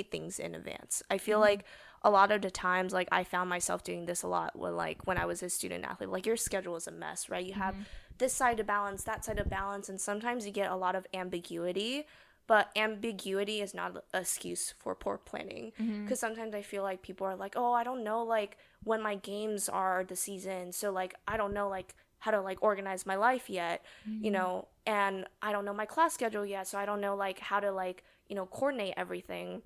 things in advance. I feel like a lot of the times, like I found myself doing this a lot when I was a student athlete. Like your schedule is a mess, right? You have this side to balance, that side to balance, and sometimes you get a lot of ambiguity. But ambiguity is not an excuse for poor planning. Because sometimes I feel like people are like, oh, I don't know, like, when my games are the season. So, like, I don't know, like, how to, like, organize my life yet, and I don't know my class schedule yet. So I don't know, like, how to, like, coordinate everything.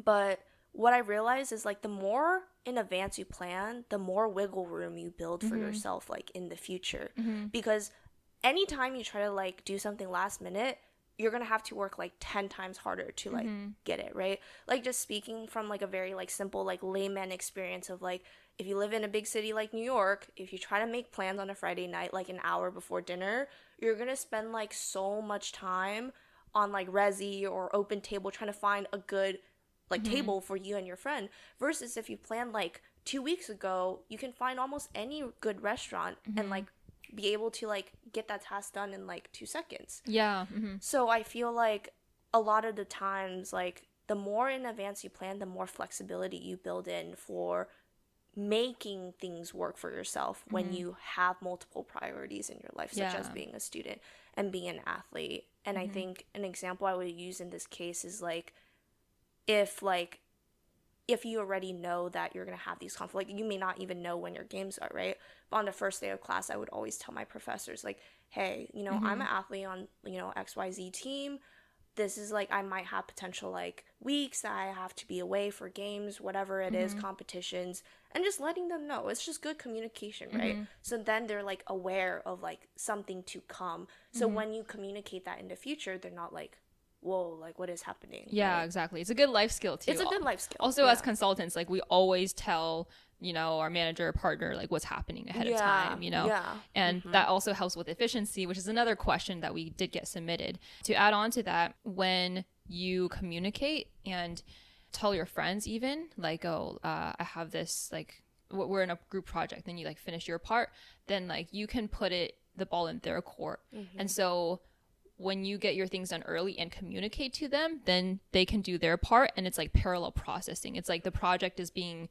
But what I realize is, like, the more in advance you plan, the more wiggle room you build for yourself, like, in the future. Because anytime you try to, like, do something last minute, you're going to have to work like 10 times harder to like get it, right? Like just speaking from like a very like simple like layman experience of like, if you live in a big city like New York, if you try to make plans on a Friday night, like an hour before dinner, you're going to spend like so much time on like Resi or Open Table trying to find a good like table for you and your friend, versus if you plan like 2 weeks ago, you can find almost any good restaurant and like be able to like get that task done in like 2 seconds. So I feel like a lot of the times, like the more in advance you plan, the more flexibility you build in for making things work for yourself when you have multiple priorities in your life, such as being a student and being an athlete. And I think an example I would use in this case is like if you already know that you're going to have these conflicts, like you may not even know when your games are, right? But on the first day of class, I would always tell my professors, like, hey, I'm an athlete on, XYZ team. This is like, I might have potential like weeks that I have to be away for games, whatever it is, competitions, and just letting them know. It's just good communication, right? So then they're like aware of like something to come. So when you communicate that in the future, they're not like, whoa, like what is happening? Yeah, right? exactly. It's a good life skill too. It's a good life skill. Also, as consultants, like we always tell, our manager or partner, like what's happening ahead of time, and that also helps with efficiency, which is another question that we did get submitted. To add on to that, when you communicate and tell your friends even like, oh, I have this, like we're in a group project, then you like finish your part, then like you can put the ball in their court. And so when you get your things done early and communicate to them, then they can do their part, and it's like parallel processing. It's like the project is being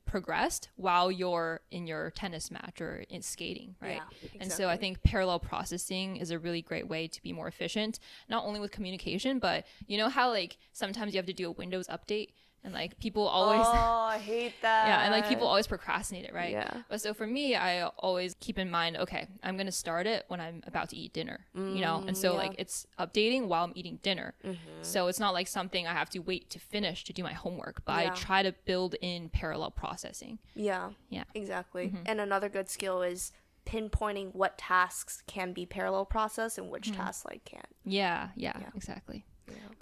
progressed while you're in your tennis match or in skating, right? Yeah, exactly. And so I think parallel processing is a really great way to be more efficient, not only with communication, but you know how like sometimes you have to do a Windows update and like people always I hate that. Yeah, and like people always procrastinate it, right? Yeah. But so for me, I always keep in mind, okay, I'm gonna start it when I'm about to eat dinner, and so like it's updating while I'm eating dinner. So it's not like something I have to wait to finish to do my homework, but I try to build in parallel processing. Yeah, exactly. And another good skill is pinpointing what tasks can be parallel processed and which tasks like can't. Yeah, exactly.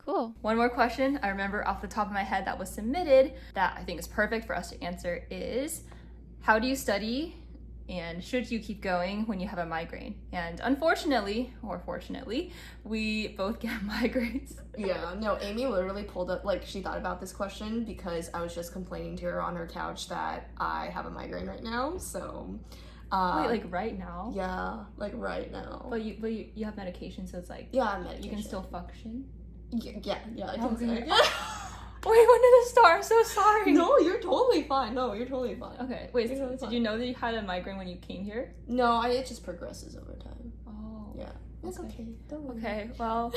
Cool. One more question I remember off the top of my head that was submitted that I think is perfect for us to answer is, how do you study and should you keep going when you have a migraine? And unfortunately, or fortunately, we both get migraines. Yeah, no, Amy literally pulled up, like, she thought about this question because I was just complaining to her on her couch that I have a migraine right now, so... Wait, like right now? Yeah, like right now. But you have medication, so it's like... Yeah, I have medication. You can still function? Yeah, I can say. Wait, when did this start? I'm so sorry. No, you're totally fine. Okay, wait, did you know that you had a migraine when you came here? No, it just progresses over time. Oh. Yeah. That's okay. Don't worry. Okay, well,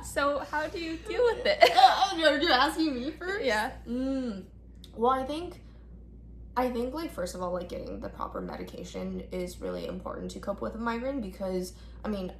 so how do you deal with it? You're asking me first? Yeah. Well, I think I think, like, first of all, like, getting the proper medication is really important to cope with a migraine because, I mean,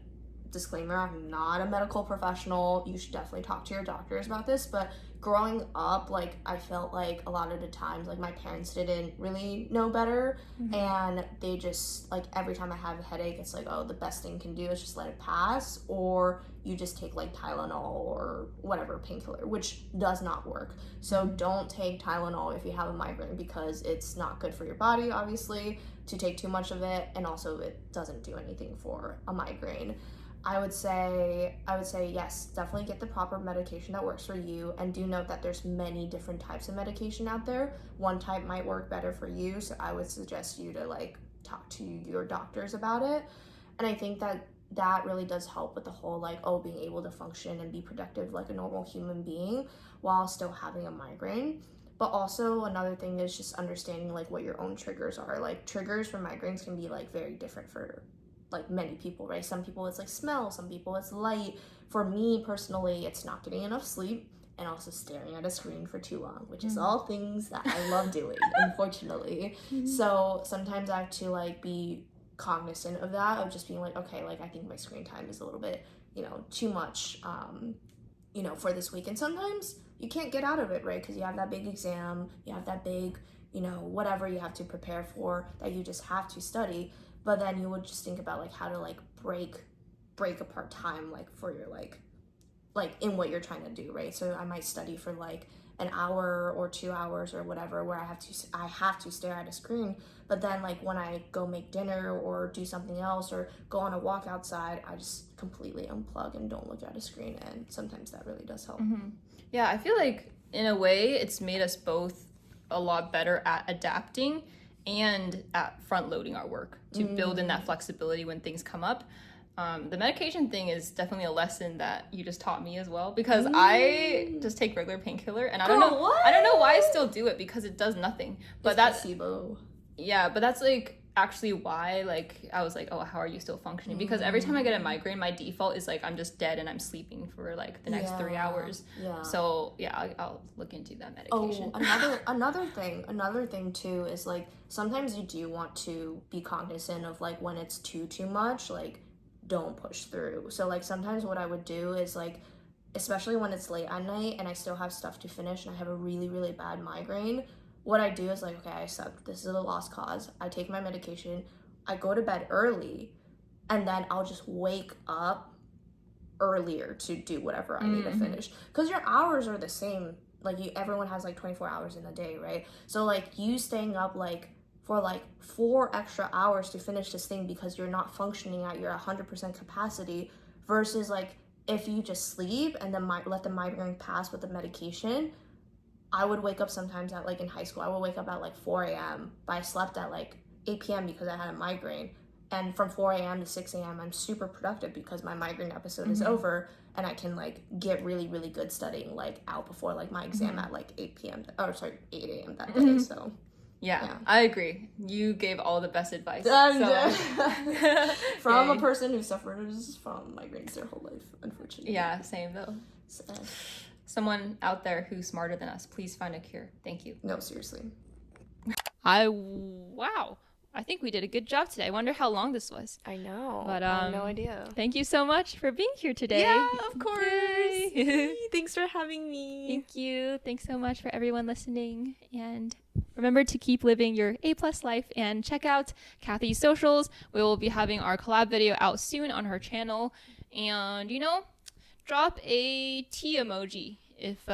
disclaimer, I'm not a medical professional. You should definitely talk to your doctors about this. But growing up, like, I felt like a lot of the times, like, my parents didn't really know better. And they just, like, every time I have a headache, it's like, oh, the best thing you can do is just let it pass. Or you just take, like, Tylenol or whatever painkiller, which does not work. So don't take Tylenol if you have a migraine because it's not good for your body, obviously, to take too much of it. And also it doesn't do anything for a migraine. I would say yes, definitely get the proper medication that works for you, and do note that there's many different types of medication out there. One type might work better for you, so I would suggest you to like talk to your doctors about it. And I think that really does help with the whole like, oh, being able to function and be productive like a normal human being while still having a migraine. But also another thing is just understanding like what your own triggers are. Like triggers for migraines can be like very different for like many people, right? Some people it's like smell, some people it's light. For me personally, it's not getting enough sleep and also staring at a screen for too long, which is all things that I love doing, unfortunately. So sometimes I have to like be cognizant of that, of just being like, okay, like I think my screen time is a little bit, too much, for this week. And sometimes you can't get out of it, right? Because you have that big exam, you have that big, whatever you have to prepare for that you just have to study. But then you would just think about like how to like break apart time like for your like in what you're trying to do, right? So I might study for like an hour or 2 hours or whatever where I have to stare at a screen, but then like when I go make dinner or do something else or go on a walk outside, I just completely unplug and don't look at a screen, and sometimes that really does help. Yeah, I feel like in a way it's made us both a lot better at adapting and at front loading our work to build in that flexibility when things come up. The medication thing is definitely a lesson that you just taught me as well, because I just take regular painkiller and I don't know why I still do it, because it does nothing. But that's placebo. Yeah, but that's like actually why like I was like, oh, how are you still functioning? Because every time I get a migraine, my default is like I'm just dead and I'm sleeping for like the next 3 hours. Yeah. So yeah, I'll look into that medication. Oh, another thing too is like sometimes you do want to be cognizant of like when it's too much, like don't push through. So like sometimes what I would do is like, especially when it's late at night and I still have stuff to finish and I have a really, really bad migraine, what I do is like, okay, I suck. This is a lost cause. I take my medication. I go to bed early, and then I'll just wake up earlier to do whatever I need to finish. Because your hours are the same. Like everyone has like 24 hours in a day, right? So like you staying up like for like 4 extra hours to finish this thing because you're not functioning at your 100% capacity, versus like if you just sleep and then let the migraine pass with the medication. I would wake up sometimes at like in high school, I would wake up at like 4 a.m. but I slept at like 8 p.m. because I had a migraine. And from 4 a.m. to 6 a.m. I'm super productive because my migraine episode is over, and I can like get really, really good studying like out before like my exam at like 8 a.m. that day. So yeah, I agree. You gave all the best advice. From a person who suffers from migraines their whole life, unfortunately. Yeah, same though. Sad. Someone out there who's smarter than us, please find a cure. Thank you. No, seriously. Wow. I think we did a good job today. I wonder how long this was. I know. But I have no idea. Thank you so much for being here today. Yeah, of course. Thanks for having me. Thank you. Thanks so much for everyone listening. And remember to keep living your A+ life, and check out Cathy's socials. We will be having our collab video out soon on her channel. And, drop a tea emoji if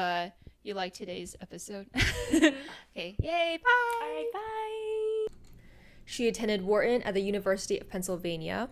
you like today's episode. Okay. Yay. Bye. All right, bye. She attended Wharton at the University of Pennsylvania.